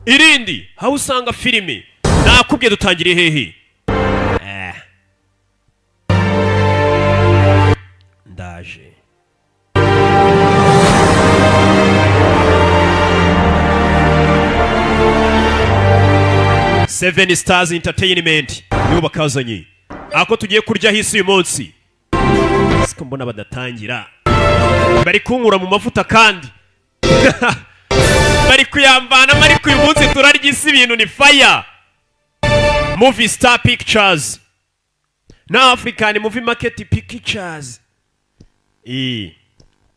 irindi aho usanga filime nakubwiye dutangiriye hehe ndaje Seven Stars Entertainment nibo bakazanye ako tugiye kurya hisi uyu munsi siko mbona badatangira bari kunkura mu mavuta kandi bari kuyambana bari kuyu munsi turarya isi ibintu ni fire Movie Star Pictures na African Movie Market Pictures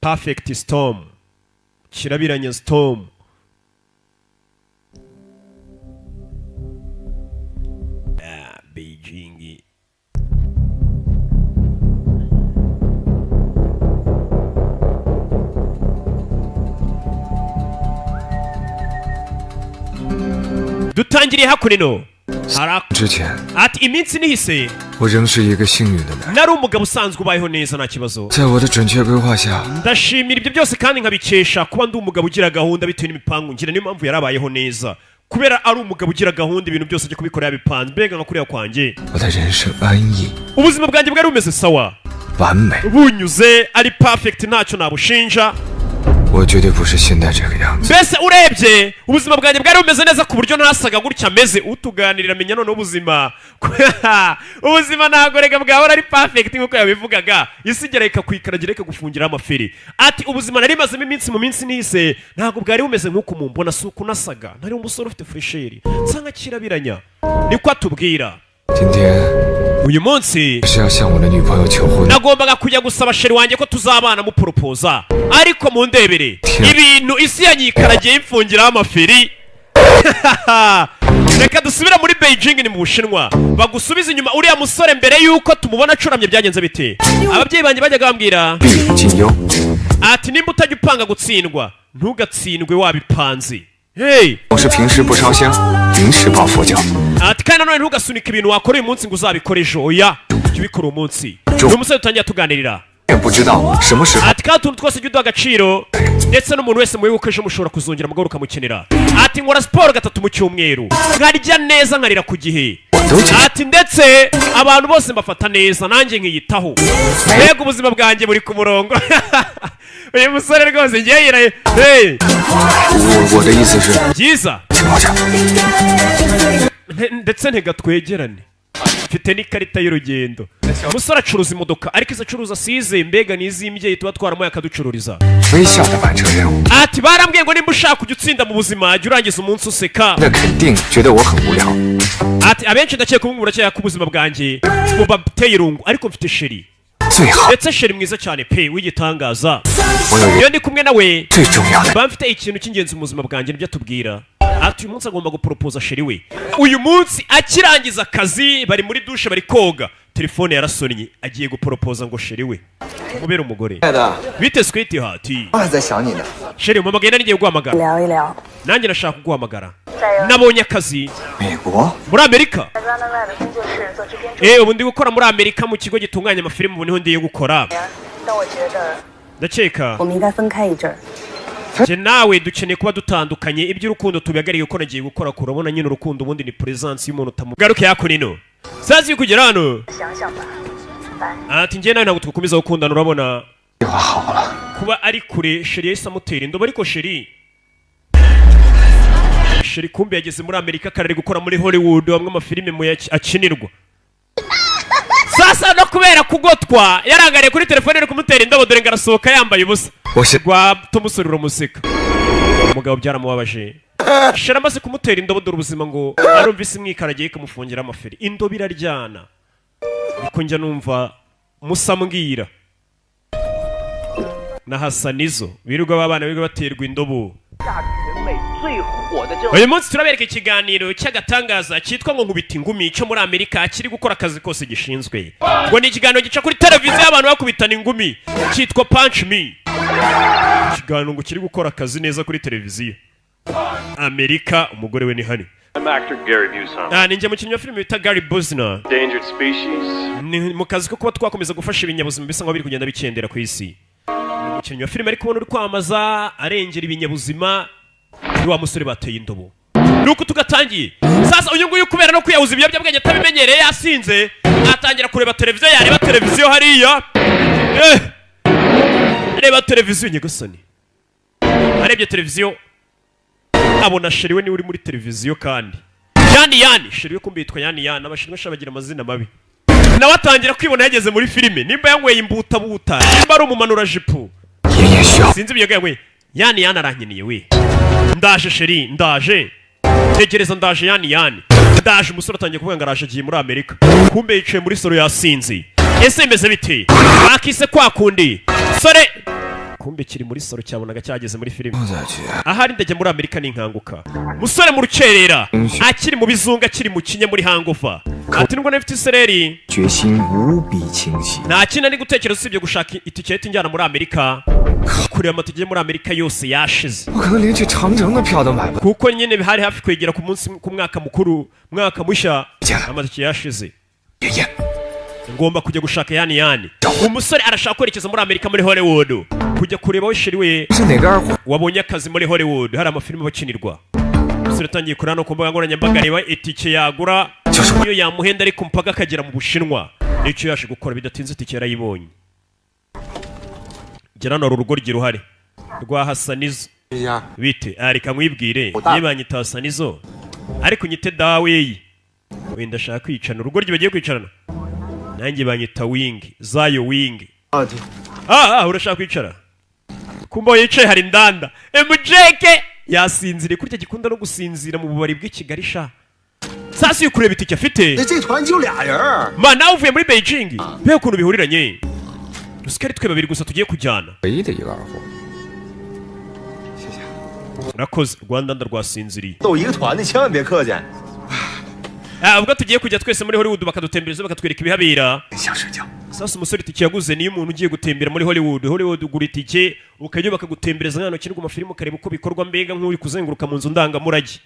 Perfect Storm Kirabiranya Storm Beijing dutangiriye hakurino ati iminsi nihise nari umugabo usanzwe ubayeho neza nta kibazo ndashimira ibyo byose kandi nkabikesha kuba ndi umugabo ugira gahunda bitewe n'imipangu ngira niyo mpamvu yarabayeho neza kubera ari umugabo ugira gahunda ibintu byose byo kubikora yabipanze mbega nka kuriya kwanjye ubuzima bwanjye bwari bumeze sawa bunyuze ari perfect ntacyo nabushinja mbese urebye ubuzima bwanjye bwari bumeze neza ku buryo ntasaga gutya ameze utuganirira menya none ubuzima ntabwo rega bwahora ari perfect nk'uko yabivugaga isi igera ikakwikaragira ikagufungira amafiri ati ubuzima nari mazemo iminsi mu minsi nihise ntabwo bwari bumeze nk'uko mumbona si uko nasaga nari umusore ufite fresheri nsa nka Kirabiranya niko atubwira uyu munsi nagombaga kujya gusaba sheri wanjye ko tuzabana mu proposa ariko mu ndebere ibintu isi yanyikaragiye imfungiraho amafiri reka dusubira muri Beijing ni mu Bushinwa bagusubiza inyuma uriya musore mbere yuko tumubona acuramye byagenze bite ababyeyi banjye bajyaga bambwira ati nimba utajya upanga gutsindwa ntugatsindwe wabipanze ati kandi nanone ntugasunika ibintu wakora uyu munsi ngo uzabikore ejo oya jya ubikora umunsi uyu musore dutangira tuganirira ati kandi utuntu twose jya uduha agaciro ndetse n'umuntu wese mubi uko ejo mushobora kuzongera amaguru ukamukenera ati nkora siporo 3 mu cyumweru nkarya neza nkarira ku gihe ati ndetse abantu bose mbafata neza nanjye nkiyitaho mbega ubuzima bwanjye buri ku murongo uyu musore rwose ngiye yiraye byiza ndetse ntigatwegerane mfite n'ikarita y'urugendo umusore acuruza imodoka ariko izo acuruza asize mbega n'iz'imbyeyi tuba twaramuye akaducururiza ati barambwiye ngo nimba ushaka kujya utsinda mu buzima jya urangiza umunsi useka ati abenshi ndakeka ubu ngubu urakeka ko ubuzima bwanjye bubateye irungu ariko mfite sheri ndetse sheri mwiza cyane pe w'igitangaza iyo ndi kumwe nawe mba mfite ikintu cy'ingenzi mu buzima bwanjye nibyo atubwira ati uyu munsi agomba guporopoza sheri we uyu munsi akirangiza akazi bari muri dushe bari koga telefone yarasonnye agiye guporopoza ngo sheri we umubere umugore bite sweet hati sheri umamagaye nari ngiye guhamagara nanjye nashaka kuguhamagara nabonye akazi muri Amerika ubu ndi gukora muri Amerika mu kigo gitunganya amafilime ubu niho ndiye gukora ndakeka je nawe dukeneye kuba dutandukanye iby'urukundo tubigariye uko nagiye gukora kurabona nyine urukundo ubundi ni presence y'umuntu utamugaruke yako nino sazi kugera hano ati ngiye nawe ntabwo tugukomeza gukundana urabona kuba ari kure sheri yahise amutera indobo ariko sheri kumbe yageze muri Amerika karari gukora muri Hollywood bamwe amafilime mu akinirwa sasa no kubera kugotwa yarangariye kuri telefone ari kumutera indobo dore ngarasohoka yambaye ubusa rwa tumusore uramuseka umugabo byaramubabaje shera amaze kumutera indobo dore ubuzima ngo arumvise imwikaragiye kumufungira amafiri indobo iraryana niko njya numva musambwira na Hasanizo birirwa babana birirwa baterwa indobo uyu munsi turabereka ikiganiro cy'agatangaza cyitwa ngo nkubita ingumi cyo muri Amerika kiri gukora akazi kose gishinzwe ngo ni ikiganiro gica kuri televiziyo y'abantu bakubitana ingumi cyitwa Punch Me ikiganiro ngo kiri gukora akazi neza kuri televiziyo Amerika umugore we ni hani ninjye mukinnyi wa filime bita Gary Busner ni mu kazi ko kuba twakomeza gufasha ibinyabuzima bisa nkaho biri kugenda bikendera ku isi umukinnyi wa filime ariko ubona uri kwamaza arengera ibinyabuzima wa musore bateye indobo nuko tugatangiye sasa uyu nguyu kubera no kwiyahuza ibiyobyabwenge atabimenyereye yasinze atangira kureba televiziyo yareba televiziyo hariya areba televiziyo nyagasani arebye televiziyo abona sheri we niwe uri muri televiziyo kandi yani sheri we kumbi yitwa yani abashinwa shabagira amazina mabi nawe atangira kwibona yageze muri filime nimba yanyweye imbuta nimba ari umumanura jipo sinzi ibyo yanyweye yani arankiniye we ndaje sheri ndaje tegereza ndaje yani ndaje umusore atangiye kuvuga ngo araje agiye muri Amerika kumbe yicaye muri salo yasinze ese imeze bite akise kwa kundi sore kumbe kiri muri salo cyabonaga cyageze muri filime ahari ndajya muri Amerika n'inkanguka musore mu rucerera akiri mu bizunga akiri mu kinye muri hangover ati nubwo nafite isereri nta kintu ari gutekereza usibye gushaka itiketi njyana muri Amerika kureba amatike muri Amerika yose yashize kuko nyine hari hafi kwegera ku munsi ku mwaka mukuru mwaka mushya amatike yashize ngomba kujya gushaka yani umusore arashaka kwerekeza muri Amerika muri Hollywood kujya kureba we sheri we wabonye akazi muri Hollywood hari amafilime bakinirwa umusore atangiye kurana ku mbuga nkoranyambaga areba itike yagura iyo yamuhenda ariko mpaka akagera mu Bushinwa nicyo yaje gukora bidatinze itike yarayibonye gerano urugo ruhari rwa Hasanizo bite arika mwibwire yebanyita Hasanizo ariko nyite dawe wenda shaka kwicana urugo bagiye kwicarana nanjye banyita wing zayo wing urashaka kwicara kumba yicaye hari ndanda MJK yasinzire kurya gikunda no gusinzira mu bubari bw'i Kigali sha sasa yo kureba itike afite mana uvuye muri Beijing be ukuntu bihuriranye dusikari twe babiri gusa tugiye kujyana nakoze Rwanda ndarwasinziriye ubwo tugiye kujya twese muri Hollywood bakadutembereza bakatwereka ibihabera sasa umusore itike yaguze niyo umuntu ugiye gutembera muri Hollywood ugura itike ukajya bakagutembereza nk'ahantu kinirwa amafilime ukareba uko bikorwa mbega nk'uri kuzenguruka mu nzu ndangamurage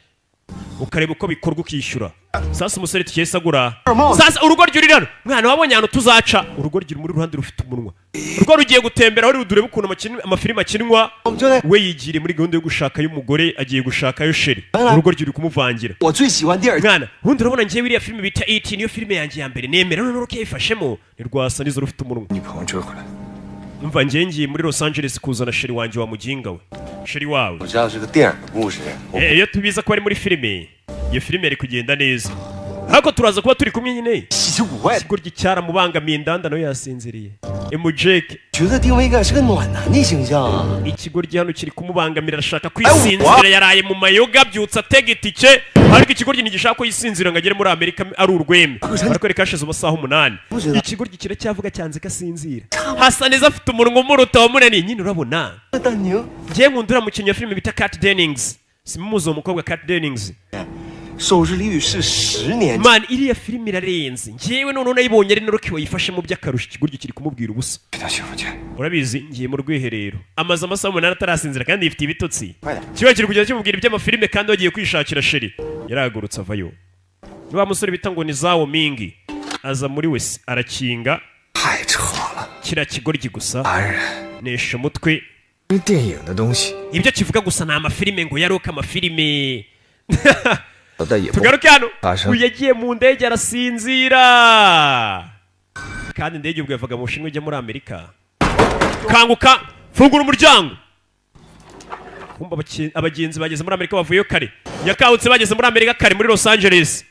ukareba uko bikorwa ukishyura sasa umusore itike yese agura sasa urugo ryurirano mwana wabonye ahantu tuzaca urugo ryuri muri ruhande rufite umunwa urugo rugiye gutembera Hollywood ureba ukuntu amafilime akinwa we yigire muri gahunda yo gushaka y'umugore agiye gushaka yo sheri urugo ryuri kumuvangira mwana ubundi urabona ngiye wiriya filime bita 18 niyo filime yanjye ya mbere nemera none uruke yifashemo ni rwasa nizo rufite umunwa umva ngiye muri Los Angeles kuzana sheri wanje wa muginga we sheri wawe iyo tubiza ko ari muri filime iyo filime yari kugenda neza hako turaza kuba turi kumwe nyine ikigo gicyara mubangamiye ndanda no yasinziriye MJK ikigo hano kiri kumubangamira arashaka kwisinzira yaraye mu mayoga byutsa atega itike ariko ikigo ntigishaka ko yisinzira ngo agere muri Amerika ari urweme ariko reka hashize amasaha 8 ikigo gikira cyavuga cyanze kasinzira Hasanizo afite umunwa umuruta wa munani nyine urabona ngiye nkundura mu kinya filime bita Kat Dennings simuzo umukobwa Kat Dennings man iriya filime irarenze ngiyewe none nayibonye ari naroki wayifashe mu by'akarusha ikiguryo kiri kumubwira ubusa urabizi ngiye mu rwiherero amaze amasaha 8 atarasinzira kandi yifite ibitotsi kiba kiri kugenda kimubwira iby'amafilime kandi wagiye kwishakira sheri yaragurutse avayo niba musore bita ngo ni Zao Mingi aza muri wese arakinga kira kigoryi gusa nesha mutwe ibyo kivuga gusa na amafilime ngo yaroka amafilime tugaruke hano uyagiye mu ndege arasinzira kandi indege ubwo yavaga mu Bushinwa ijya muri Amerika kanguka fungura umuryango kumba abagenzi bageze muri Amerika bavuyeyo kare yakawutse bageze muri Amerika kare muri Los Angeles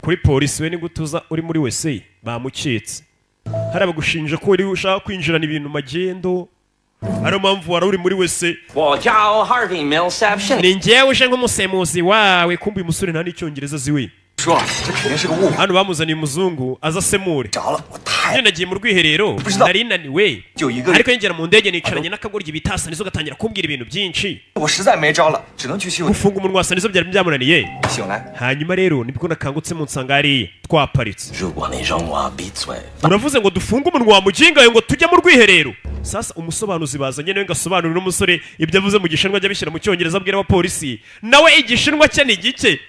kuri polisi we n'igutuza uri muri USA bamucitse hari abagushinja ko uri ushaka kwinjirana ibintu magendo Haro mpamvu wari uri muri wese ni njyewe uje nk'umusemuzi wawe kumbi umusore nta n'icyongereza ziwe hano bamuzaniye umuzungu aza asemure nyine nagiye mu rwiherero nari naniwe ariko yinjira mu ndege nicaranye n'akagoryi bita Hasanizo gatangira kumbwira ibintu byinshi gufunga umunwa Hasanizo byari byamunaniye hanyuma rero nibwo nakangutse mu nsangari twaparitse uravuze ngo dufunge umunwa wa muginga ngo tujye mu rwiherero sasa umusobanuzi bazanye nawe ngasobanurira n'umusore ibyo avuze mu gishinwa ajya bishyira mu cyongereza abwira abapolisi nawe igishinwa cye ni igike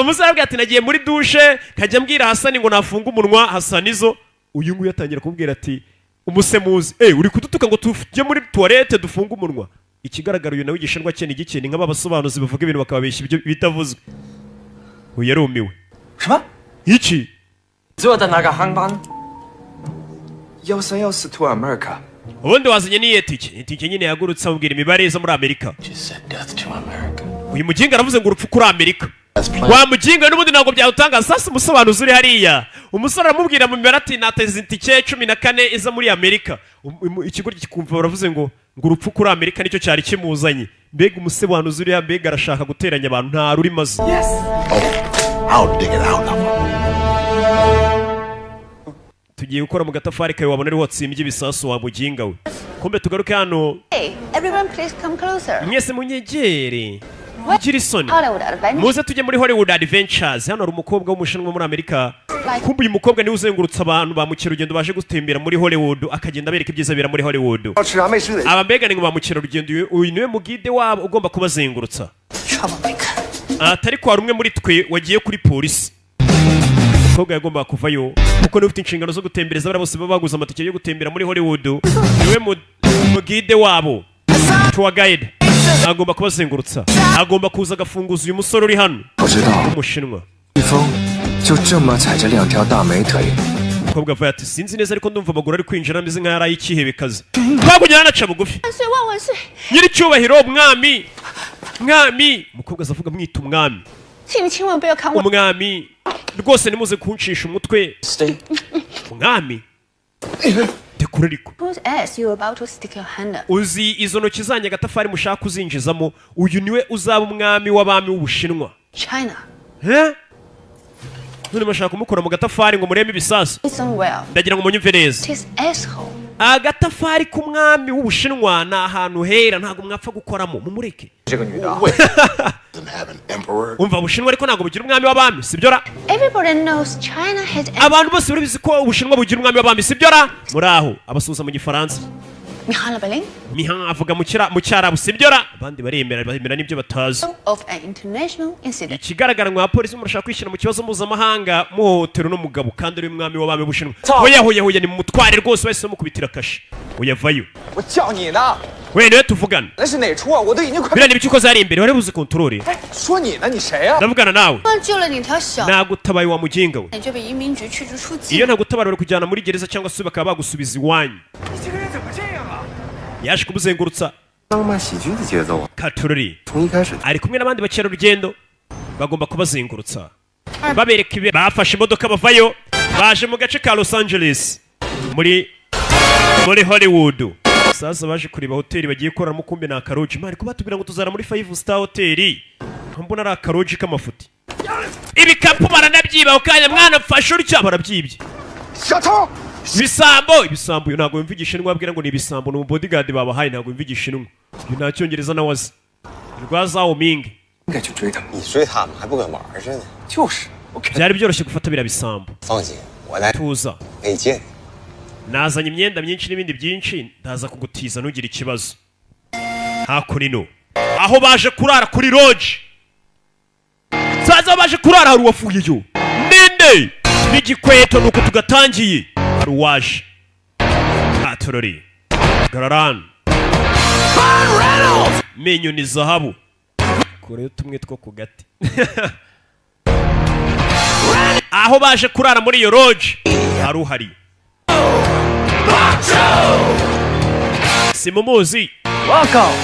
umusore abwira ati nagiye muri dushe kajya mbwira Hasani ngo nafunga umunwa Hasanizo uyu nguyu atangira kubwira ati umusemuzi uri kudutuka ngo tujye muri toilette dufunga umunwa ikigaragara uyu nawe igishinwa cye ni gike ni nk'abasobanuzi bavuga ibintu bakababeshya ibyo bitavuzwe uyu yarumiwe 什么 iki 坐的那个航班1314 to America ubundi wazanye n'iyo tike nyine yagurutse amubwira imibare zo muri Amerika Just said death to America uyu muginga aravuze ngo urupfu kuri Amerika wa muginga n'ubundi ntabwo byawutangaza sasa umusobanuzi uri hariya umusore aramubwira mu mibare ati nateze itike 14 iza muri Amerika ikigo kikumva baravuze ngo urupfu kuri Amerika nicyo cyari kimuzanye mbega umusobanuzi uri mbega arashaka guteranya abantu nta ruri maze Yes I'll dig it out tugiye gukora mu gatafari kawe wabona ari watsimbye ibisasu wa muginga we kumbe tugaruke hano Hey, everyone please come closer. mwese munyegere mugira isoni Hollywood Adventure. muze tujye muri Hollywood Adventures hano hari umukobwa w'umushinwa muri Amerika kumbe uyu mukobwa niwe uzengurutsa abantu ba mukerarugendo baje gutembera muri Hollywood akagenda abereka ibyiza bira muri Hollywood aba mbega ni ngo ba mukerarugendo uyu niwe mugide wabo ugomba kubazengurutsa atari kwa rumwe muri twe wagiye kuri polisi umukobwa yagomba kuvayo kuko niwe ufite inshingano zo gutembereza abari bose baba baguze amatike yo gutembera muri Hollywood niwe mugide wabo tour guide agomba kubazengurutsa agomba kuza agafunguza uyu musore uri hano umushinwa umukobwa avuye ati sinzi neza ariko ndumva amaguru ari kwinjira ameze nk'aho ari ay'ikihebekazi twakugera hanaca bugufi nyiri cyubahiro mwami umukobwa azavuga mwita umwami umwami rwose nimuze kuncisha umutwe umwami tekura ariko Whose ass you about to stick your hand up? uzi izo ntoki zanjye agatafari mushaka kuzinjizamo uyu niwe uzaba umwami w'abami w'ubushinwa China. none bashaka kumukora mu gatafari ngo mureme ibisasu Listen well. ndagira ngo munyumve neza This asshole. agatafari k'umwami w'ubushinwa ni ahantu hera ntabwo mwapfa gukoramo mumureke 这个女的 Doesn't have an emperor. umva ubushinwa ariko ntabwo bugira umwami w'abami sibyo ra Everybody knows China has abantu bose barabizi ko ubushinwa bugira umwami w'abami sibyo ra muri aho abasuhuza mu gifaransa Mihala Beling miha avuga mu cyarabu sibyo ra abandi baremera n'ibyo batazi of an international incident. ikigaragara ngo abapolisi murashaka kwishyira mu kibazo mpuzamahanga muhohotera uno mugabo kandi ari umwami w'abami w'ubushinwa hoya ni mu mutware rwose bahise bamukubitira kashi oya vayo 我叫你呢 we niwe tuvugana 那是哪出啊我都已经快 biriya ni ibiki ukoze hari imbere wari buze kontorore 说你呢你谁啊 ndavugana nawe 救了你条小， nagutabaye wa muginga we 你就被移民局驱逐出境 iyo。ntagutabara bari kujyana muri gereza cyangwa se bakaba bagusubiza iwanyu 你这个人怎么这样啊 yaje kumuzengurutsa 浪漫喜剧的节奏啊， katorori 从一开始 ari kumwe n'abandi bakerarugendo bagomba kubazengurutsa babereka ibi bafashe imodoka bavayo baje mu gace ka Los Angeles muri Hollywood sasa baje kureba hoteli bagiye koramo kumbe na akaroji mari kubatubwira ngo tuzara muri 5 star hoteli mbona ari akaroji k'amafuti ibikapu baranabyiba ukanya mwana mfashe urya barabyibye 小偷 ibisambo uyu ntabwo yumva igishinwa abwira ngo ni ibisambo ni bodyguard babahaye ntabwo yumva igishinwa uyu nta cyongereza nawe azi rwa Zhao Ming 应该去追他。 你追他们还不跟玩似的？ 就是 我看 byari byoroshye gufata biriya bisambo 放心，我来 tuza 可以接你。 nazanye imyenda myinshi n'ibindi byinshi ndaza kugutiza ntugire ikibazo hakurino aho baje kurara kuri lodge saza aho baje kurara hari uwafuyeyo ninde n'igikweto nuko tugatangiye hari uwaje atorori gararan menyo ni zahabu kureyo tumwe two ku gati aho baje kurara muri iyo lodge hari uhari simumuzi Welcome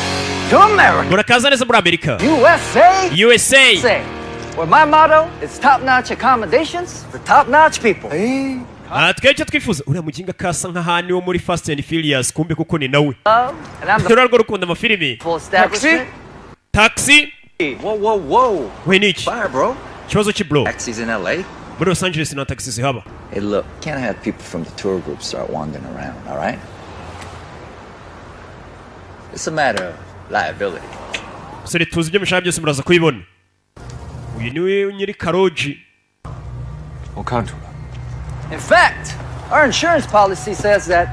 to America murakaza neza muri Amerika USA USA say where my motto is top notch accommodations for top notch people 哎， twebwe icyo twifuza uriya muginga kasa nk'ahani wo muri Fast and Furious kumbe kuko ni nawe and I'm the turarwo rukunda amafilimi full establishment taxi Whoa, whoa, whoa. we ni iki Fire, bro. ikibazo ki bro Taxis in LA? muri Los Angeles nta taxi zihaba Hey, look, can't have people from the tour group start wandering around, all right? It's a matter of liability. sore tuzi ibyo mushaka byose muraza kubibona uyu niwe nyiri karoji 我看出来了， In fact, our insurance policy says that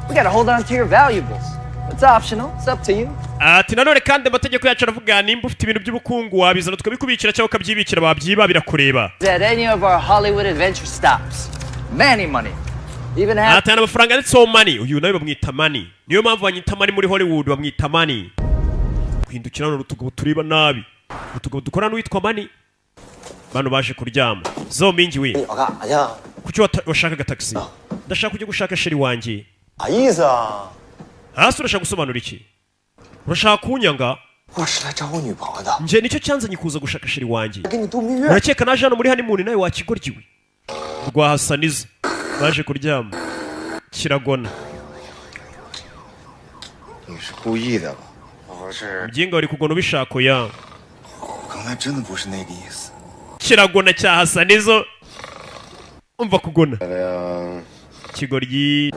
we gotta hold on to your valuables. It's optional. It's up to you. ati nanone kandi amategeko yacu aravuga nimba ufite ibintu by'ubukungu wabizana tukabikubikira cyangwa ukabyibikira babyiba birakureba At any of our Hollywood adventure stops. Many money. Even have atana amafaranga ndetse money uyu nawe bamwita money niyo mpamvu banyita money muri Hollywood bamwita money guhindukira none utugabo tureba nabi utugabo dukora n'uwitwa mani bano baje kuryama zo mingi we 我干啥去啊？ kuki washakaga taxi ndashaka kujya gushaka sheri wanjye 啥意思啊？ hasi urashaka gusobanura iki urashaka kunyanga 我是来找我女朋友的， nje nicyo cyanzanye kuza gushaka sheri wanjye 给你度蜜月。 urakeka naje hano muri honeymoon nawe wakigoryiwe rwa hasaniza baje kuryama kiragona 你是故意的吧？不是， mbyinga wari kugona ubishako ya 我刚才真的不是那个意思。 kiragona cya hasanizo umva kugona 哎呀， kigoryi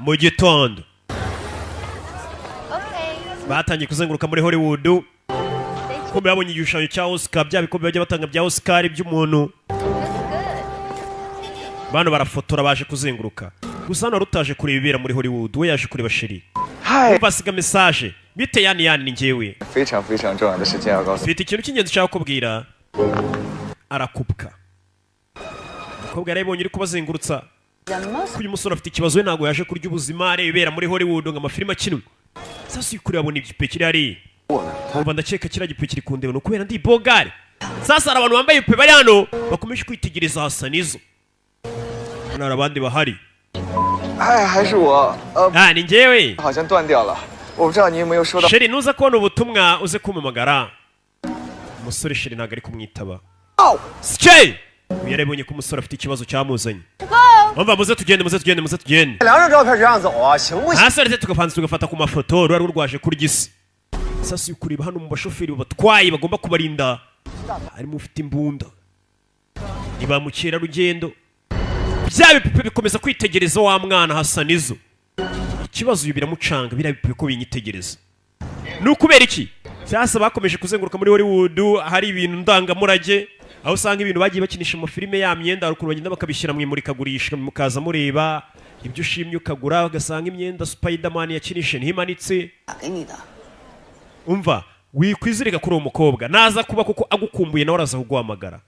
mu gitondo batangiye kuzenguruka muri Hollywood kumbe babonye igishushanyo cya Oscar bya bikombe bajya batanga bya Oscar by'umuntu bano barafotora baje kuzenguruka gusa hano rutaje kureba ibera muri Hollywood we yaje kureba sheri basiga message bite yani ni njyewe 非常非常重要的事情要告诉你。 mfite ikintu cy'ingenzi ushaka kubwira arakupka umukobwa yarabonye uri kubazengurutsa ko uyu musore afite ikibazo we ntabwo yaje kurya ubuzima areba ibera muri Hollywood ngo amafilime akinwe sasa ukuri abona igipe kiri ari uba ndakeka kiriya gipe kiri kundeba ni ukubera ndi bogare sasa hari abantu bambaye ipe bari hano bakomeje kwitegereza hasanizo hano hari abandi bahari 哎，还是我， ni njyewe 好像断掉了，我不知道你有没有收到。 sheri nuza kubona ubutumwa uze kumpamagara umusore sheri ntabwo ari kumwitaba sike uyu yarabonye ko umusore afite ikibazo cyamuzanye umva muze tugende 两张照片这样走啊，行不行？ hasi ndetse tugapanza tugafata ku mafoto rwari rwaje kurya isi sasa uyu kureba hano mu bashoferi babatwaye bagomba kubarinda harimo ufite imbunda ni ba mukerarugendo bya bipupe bikomeza kwitegereza wa mwana hasanizo ikibazo uyu biramucanga biriya bipupe ko binyitegereza ni ukubera iki sasa bakomeje kuzenguruka muri Hollywood hari ibintu ndangamurage aho usanga ibintu bagiye bakinisha mu filime ya myenda harukuru bagenda bakabishyira mu imurikagurisha mukaza mureba ibyo ushimye ukagura ugasanga imyenda Spiderman yakinishe ntimanitse 给你的。 umva wikwizirika kuri uwo mukobwa naza kuba kuko agukumbuye nawe araza kuguhamagara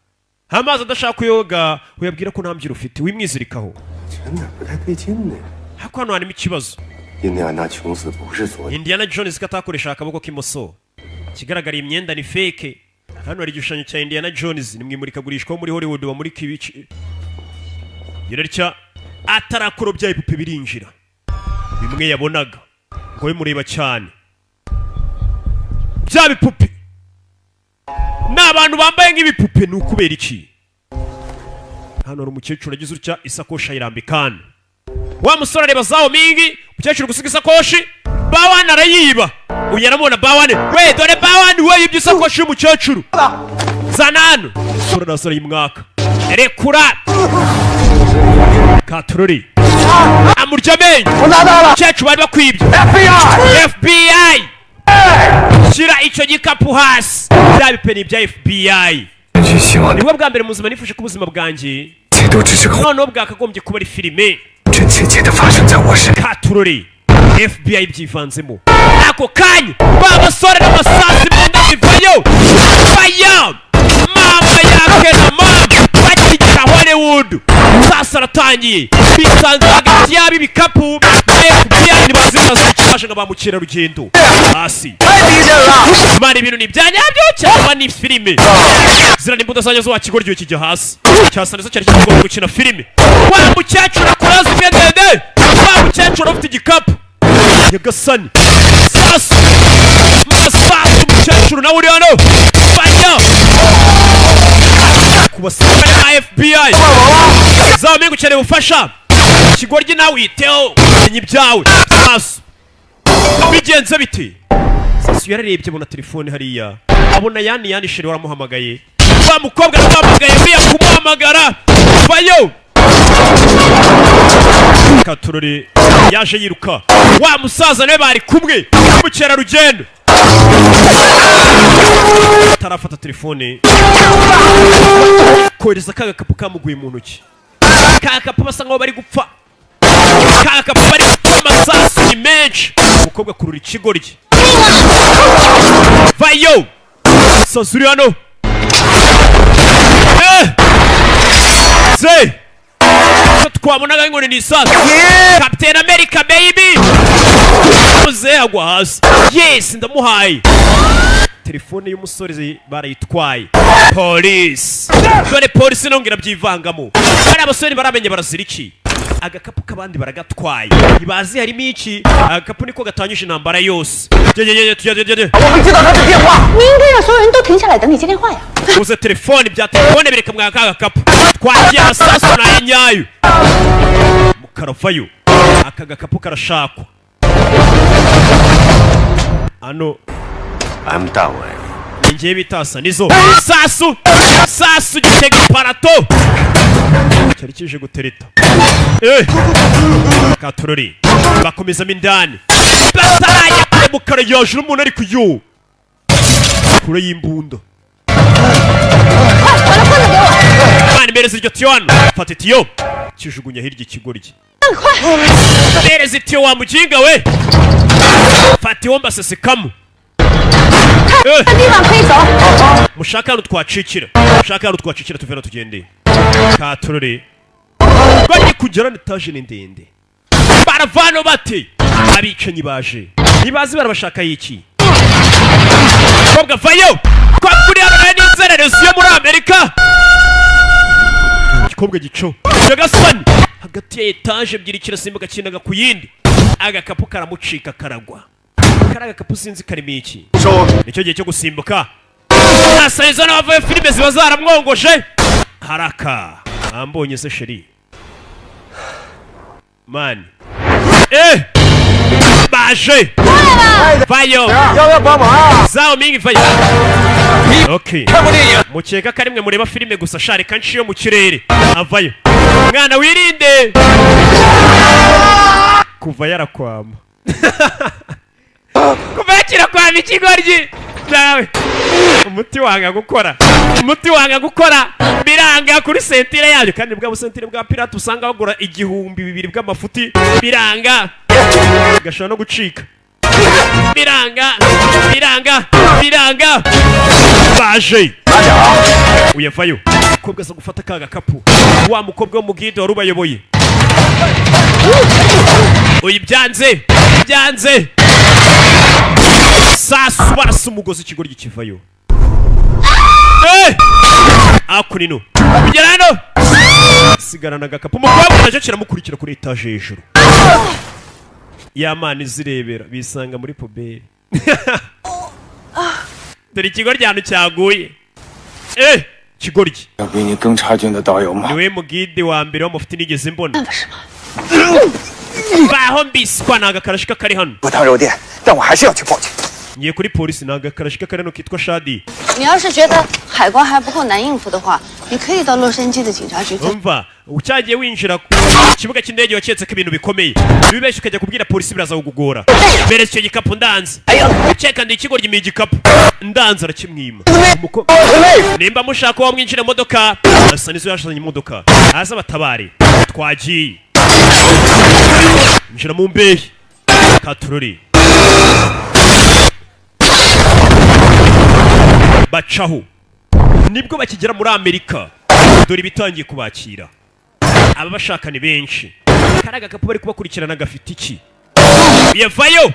amazi adashaka kuyoga uyabwira ko nta mbyiro ufite wimwizirikaho 真的不太对劲呢。 hako hano harimo ikibazo 印第安纳琼斯不是昨天， Indiana Jones katakoresha akaboko k'imoso kigaragara imyenda ni fake hano hari igishushanyo cya Indiana Jones ni mwimurikagurishwa muri Hollywood bamurika ibici yerarya atarakoro bya ipupe birinjira bimwe yabonaga ngo bimureba cyane bya bipupe n'abantu bambaye nk'ibipupe ni ukubera iki hano hari umukecuru agize utya isakoshi ayirambikana wa musore areba zawo mingi umukecuru gusiga isakoshi bawana arayiba uyu aramubona bawane we dore bawane we yibye isakoshi y'umukecuru zana hano sura nasore y'umwaka rekura katururi amurya amenyo umukecuru bari bakwibye FBI shyira icyo gikapu hasi bya bipeni bya FBI nibwo bwa mbere mu buzima nifuje ko ubuzima bwanjye noneho bwakagombye kuba ari filime katururi FBI byivanzemo ako kanya ba basore n'amasazi benda bivayo faya mama yake na mama bakigera Hollywood sasa aratangiye bisanze hagati yabo ibikapu FBI ntibazimaze ikibasha nga ba mukerarugendo hasi mani ibintu ni ibyanyabyo cyangwa ni filime zirana imbuto zanjye zo wakigoryo kijya hasi cyasa neza cyari kigomba gukina filime wa mukecuru akora zimwe ndende wa mukecuru afite igikapu nyagasani sasa masasu umukecuru nawe uri hano fanya kubasanga na FBI zawe mengo ukeneye ubufasha ikigoryi nawe witeho menya ibyawe maso bigenze bite sasa yararebye abona telefone hariya abona yani sheri waramuhamagaye wa mukobwa aramuhamagaye biya kumuhamagara vayo katurore yaje yiruka wa musaza nawe bari kumwe mukerarugendo tarafata telefone kohereza kagakapu kamuguye mu ntoki kagakapu basa nkaho bari gupfa kagakapu bari gupfa amasasu ni menshi umukobwa kurura ikigoryi vayo saza uri hano ze ko twabonaga ngo ni isasu Captain America baby muze agwa hasi yes ndamuhaye telefone y'umusore barayitwaye police dore police nongera byivangamo bari abasore baramenye barazira iki agakapu kabandi baragatwaye ibazi harimo iki agakapu niko gatanyije intambara yose uze telefone bya telefone bireka mwaka agakapu twagiye asasu na nyayo mukaravayo aka gakapu karashakwa ano I'm down. Ngiye bitasa nizo sasu gitega parato cyari kije gutereta katurori bakomeza mindani bataraya mukara yajuru umuntu ari kuyo kure y'imbundo mani bereza iryo tiyano fata itiyo kijugunya hirya ikigoryi bereza itiyo wa mujinga we fata iyo mbasesekamo mushaka hano twacikira tuvena tugende katurore bari kugera n'etaje ni ndende baravano bate abicanyi baje ntibazi barabashaka iki kobwa vayo kwa kuri abana n'inzererezi yo muri Amerika kobwa gico yagasani hagati ya etaje ebyiri kirasimbuka kindaga ku yindi agakapu karamucika karagwa karaga kapu sinzi karimo iki nicyo gihe cyo gusimbuka asarizo n'abavuye filime ziba zaramwongoje haraka ambonye se sheri man baje vayo zao mingi vayo okay mukeka karimwe mureba filime gusa shari kanshi yo mu kirere avayo mwana wirinde kuva yarakwama kubakira kwa mikigoryi nawe umuti wanga gukora biranga kuri sentire yayo kandi bwa sentire bwa pirate usanga bagura 2,000 bw'amafuti biranga gashobora no gucika biranga baje uyevayo kobwa zo gufata kaga kapu wa mukobwa wo mugide warubayoboye uyibyanze sasu barasa umugozi ikigoryi kivayo akunino kugera hano sigarana agakapu umukobwa nacyo kiramukurikira kuri etaje hejuru yamana izirebera bisanga muri poberi dore ikigoryi ahantu cyaguye ikigoryi niwe mugide wa mbere w'amafuti nigeze mbona baho mbiswa nagakarashika kari hano ngiye kuri polisi nagakarashika kari hano kitwa Shadi umva ucyagiye winjira ku kibuga cy'indege waketse ko ibintu bikomeye bibeshye ukajya kubwira polisi biraza kugugora mbere icyo gikapu ndanze ukeka ndi ikigoryi mu igikapu ndanze arakimwima nimba mushaka wa mwinjira modoka asa nizo yashanye imodoka aza batabare twagiye njira mu mbehe katurori bacaho nibwo bakigera muri Amerika dore bitangiye kubakira aba bashaka ni benshi karaga kapu bari kubakurikirana gafite iki yevayo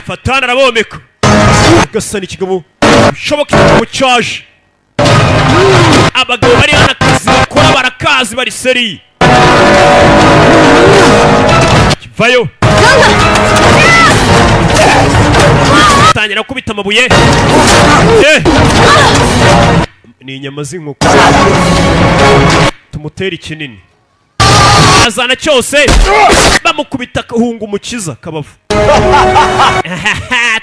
fatana arabomeka gasa n'ikigabo bishoboka mu cyaje abagabo bari hano akazi bakora barakazi bari seri vayo tangira kubita amabuye ni inyama z'inkoko tumutera ikinini azana cyose bamukubita kahunga umukiza kabavu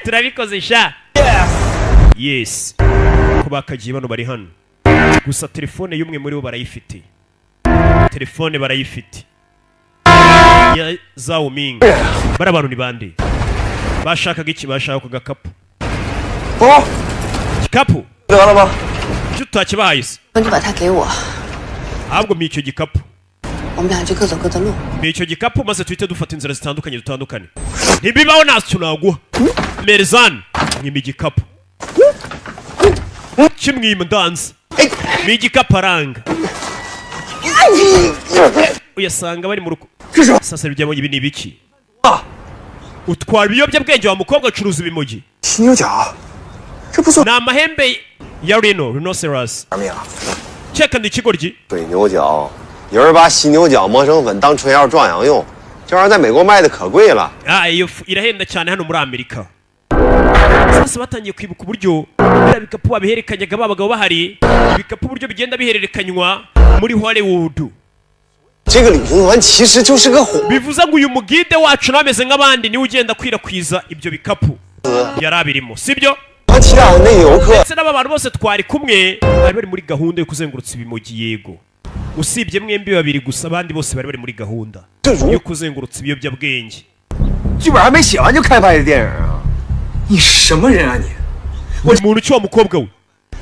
turabikoze sha yes kubakagiye bano bari hano gusa telefone y'umwe muri bo barayifite ya Zhao Ming barabantu ni bande bashakaga iki bashaka gakapu gikapu tutakibaye ahubwo micyo gikapu micyo gikapu maze tuhite dufata inzira zitandukanye ntibibaho ntacyo naguha Merzan mwima igikapu kimwima ndanze mi igikapu aranga uyasanga bari mu rugo. Sasa bijyamo ibi ni ibiki? Utwara ibiyobyabwenge wa mukobwa acuruza ibimogi. 犀牛角，这不算 Ni amahembe ya rhinoceros. 命啊！ Cheka ni ikigoryi. 水牛角，有人把犀牛角磨成粉当春药壮阳用，这玩意儿在美国卖的可贵了。 Iyo irahenda cyane hano muri Amerika. Sasa batangiye kwibuka uburyo biriya bikapu babiherekanyaga babagabo bahari, ibikapu uburyo bigenda bihererekanywa muri Hollywood. 这个旅行团其实就是个火。 Bivuze ngo uyu mugide wacu nameze nk'abandi niwe ugenda kwirakwizwa ibyo bikapu yari abirimo, sibyo? 其他那游客 Ndetse n'aba bantu bose twari kumwe bari bari muri gahunda yo kuzengurutsa ibimogi yego. Usibye mwembi babiri gusa abandi bose bari bari muri gahunda yo kuzengurutsa ibiyobyabwenge. 剧本还没写完就开拍的电影啊！你什么人啊你？ Umuntu cyo mukobwa we.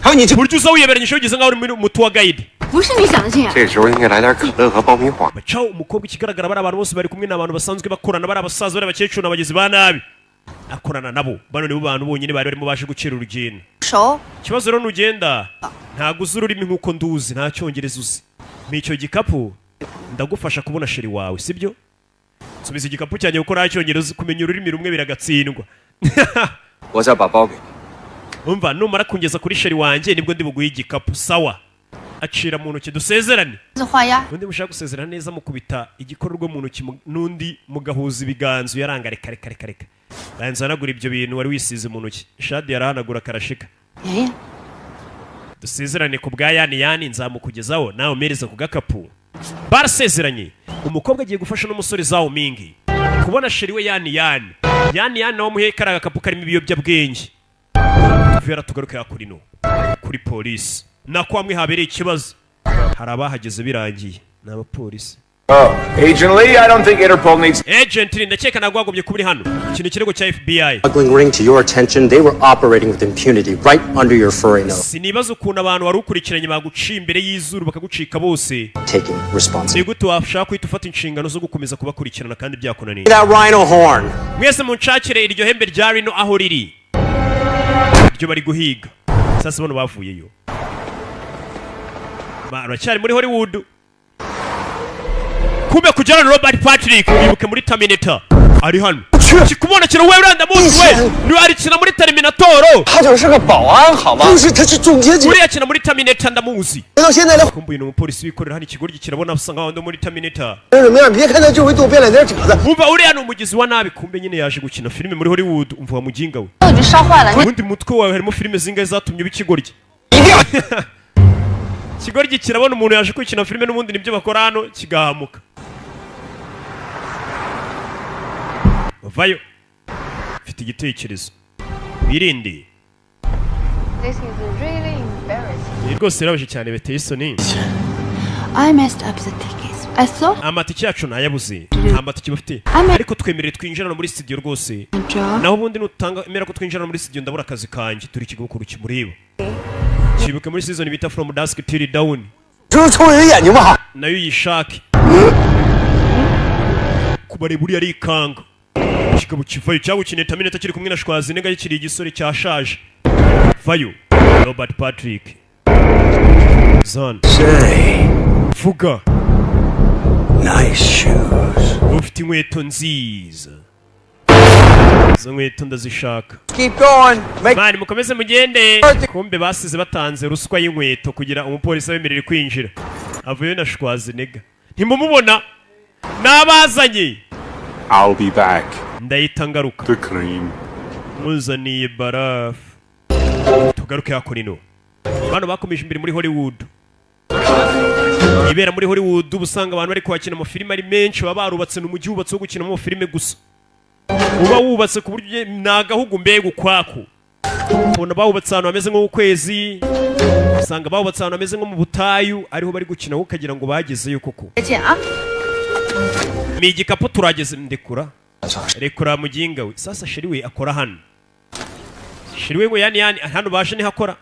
还有你这， Buryo uza wiyeberanyije ugeze ngaho uri muri mutu wa guide. 不是你想的这样。 这时候应该来点可乐和爆米花。 Bacaho umukobwa ikigaragara bari abantu bose bari kumwe n'abantu basanzwe bakorana bari abasaza bari abakecuru n'abagizi ba nabi. Akorana nabo bano nibo bantu bonyine bari barimo baje gucira urugendo. 熟。 Ikibazo rero nugenda ntago uzi ururimi nk'uko nduzi nta cyongereza uzi. N'icyo gikapu ndagufasha kubona sheri wawe sibyo? Subiza igikapu cyanjye kuko nta cyongereza kumenya ururimi rumwe biragatsindwa. 我再把包给你。 Umva numara kungeza kuri sheri wanjye nibwo ndi buguye igikapu sawa. Acira mu ntoki dusezerane. 这画押。 Undi mushaka gusezerana neza mukubita igikorwa mu ntoki n'undi mugahuza ibiganzo yaranga reka. Banza nagura ibyo bintu wari wisize mu ntoki. Shadi yarahanagura karashika. 爷爷， Dusezerane ku bwa yani nzamukugezaho nawe umereza ku gakapu. Barasezeranye. Umukobwa agiye gufasha n'umusore Zhao Ming kubona sheri we yani nawe muhe karaga gakapu karimo ibiyobyabwenge. Tuvera tugaruke yakurino kuri polisi. Nako amwe habereye ikibazo. Hari abahageze birangiye n'abapolisi. Agent Lee, I don't think Interpol needs... Agent Lee ndakeka nagwagobye kubiri hano. Ikintu kirego cya FBI. Smuggling ring to your attention, they were operating with impunity right under your furry nose. Sinibaza ukuntu abantu wari ukurikiranye baguciye imbere y'izuru bakagucika bose. Taking responsibility. Nigute washaka kwita ufata inshingano zo gukomeza kubakurikirana kandi byakunaniye. That rhino horn. Mwese munshakire iryo hembe rya rhino aho riri. Iryo bari guhiga. Sasa bano bavuyeyo. Baracyari muri Hollywood. Kumbe kujana Robert Patrick bibuke muri Terminator. Ari hano. Kikubona kiro wewe uranda munsi we. Ni ari kina muri Terminator. 他就是个保安好吗？不是，他是总监级。 Uri yakina muri Terminator ndamuzi. 到现在连 Kumbuye no umupolisi wikorera hano ikigoryi kirabona usanga wando muri Terminator. 什么样？别看他这回多变脸点褶子。 Umva uri hano umugizi wa nabi kumbe nyine yaje gukina filime muri Hollywood umva wa mujinga we. 我已经烧坏了。 Ubundi mutwe wawe harimo filime zingahe zatumye bikigoryi. Ikigoryi kirabona umuntu yaje kwikina filime n'ubundi nibyo bakora hano kigahamuka. Vayo. Mfite igitekerezo. Birinde. This is really embarrassing. Rwose rabaje cyane beteye isoni. I messed up the tickets. I thought Amatike yacu nayabuze. Nta matike bafite. Ariko twemerere twinjirana muri studio rwose. Naho ubundi nutanga emera ko twinjirana muri studio ndabura akazi kanjye turi kigukuru kimureba. Kibuke muri season bita From Dusk Till Dawn. 这是抽人眼睛吧？ Nayo yishake. Kubare buri ari ikanga. Kigabo kivayo cyago kine Terminator kiri kumwe na Schwarzenegger kiri igisore cyashaje. Vayo. Robert Patrick. Zan. Say, Vuga. nice shoes. Ufite inkweto nziza. Izo nkweto ndazishaka. Keep going. Make Mani mukomeze mugende. Kumbe basize batanze ruswa y'inkweto kugira umupolisi abemerere kwinjira. Avuye na Schwarzenegger. Ntimumubona. Nabazanye. I'll be back. Ndahita ngaruka. The cream. Muzaniye barafu. Tugaruke hakurino. Bano bakomeje imbere muri Hollywood. Ibera muri Hollywood ubusanga abantu bari kwakina mu filime ari menshi baba barubatse n'umujyi wubatse wo gukina mu filime gusa. Uba wubatse ku buryo nagahugu mbega ukwako. Ubona bawubatse ahantu hameze nko ukwezi. Usanga bawubatse ahantu hameze nko mu butayu ariho bari gukina ukagira ngo bagezeyo koko. 再见啊！ Ni igikapu turageze ndekura. Rekura muginga we. Sasa sheri we akora hano. Sheri we ngo yani hano baje ni hakora.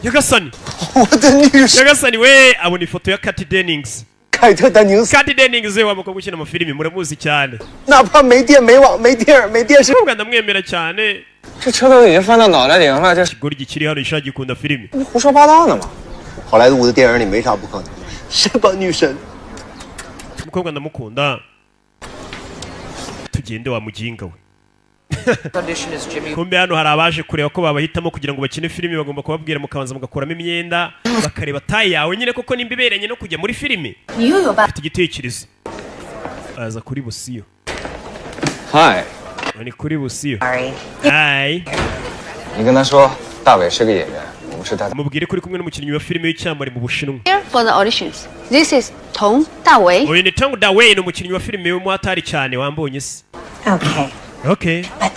Yagasani. 我的女神 Yagasani we abona ifoto ya Kat Dennings. 凯特·丹宁斯， Kat Dennings we wamukobwa gukina mu filime muramuzi cyane. 哪怕没电、没网、没电影、没电视， Ubwo ndamwemera cyane. 这车都已经翻到脑袋顶了，这 Ikigoryi kiri hano ishagi kunda filime. 胡说八道呢嘛！好莱坞的电影里没啥不可能的，什么女神？ umukobwa ndamukunda tugende wa mujinga we kumbe hano hari abaje kureba ko babahitamo kugira ngo bakine filime bagomba kubabwira mukabanza mugakuramo imyenda bakareba tayi yawe nyine koko nimba iberanye no kujya muri filime ufite igitekerezo aza kuri busiyo Hi， ni kuri busiyo hi 你跟他说大伟是个演员，我们是他的。 mubwire ko uri kumwe n'umukinnyi wa filime w'icyamamare mu Bushinwa Here for the auditions. This is Tong Dawei. uyu ni Tong Dawei ni umukinnyi wa filime w'umuhatari cyane wambonye se Okay. okay But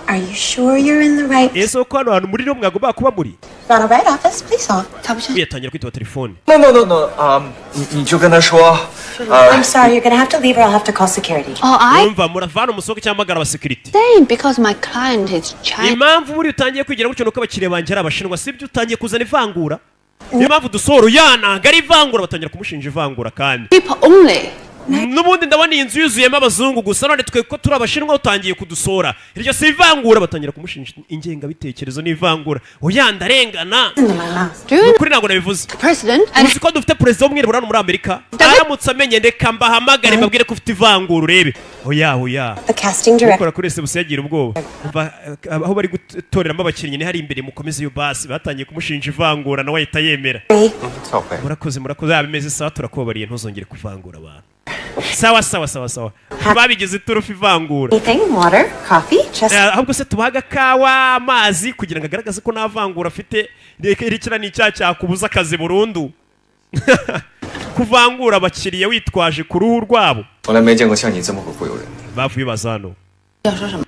are you sure you're in the right... ese ko hano hantu muri no mwagomba kuba muri Ronald, right office, please hold. yatangira kwitaba telefone No， 你就跟他说， I'm sorry, you're gonna have to leave or I'll have to call security. Oh, I yumva muravana umusohoke cyangwa magara abasekiriti think because my client is Chinese. impamvu buri utangiye kwigira gutyo nuko abakiriya banjye ari abashinwa sibyo utangiye kuzana ivangura niyo mpamvu dusohora uyananga ari ivangura batangira kumushinja ivangura kandi People only. n'ubundi ndabona iyi nzu yuzuyemo abazungu gusa none twe ko turi abashinwa utangiye kudusora iryo si ivangura batangira kumushinja ingengabitekerezo n'ivangura oya ndarengana Do you ukuri ntabwo nabivuze president and uzi ko dufite perezida w'umwirabura hano muri amerika aramutse amenye ndeka mbahamagare mbabwire ko ufite ivangura urebe oya The casting director... ukora kuri resebusi yagira ubwoba umva aho bari gutoreramo abakinnyi ni hari imbere mukomeze iyo basi batangiye kumushinja ivangura nawe ahita yemera murakoze bimeze sawa turakubabariye ntuzongere kuvangura abantu sawa babigize iturufu ivangura Anything? Water? Coffee? Just... ahubwo se tubahaga kawa amazi kugira ngo agaragaze ko nta vangura afite rikira ni icyaha cyakubuza akazi burundu kuvangura abakiriya witwaje ku ruhu rwabo 从来没见过像你这么个忽悠人。 bavuye bazano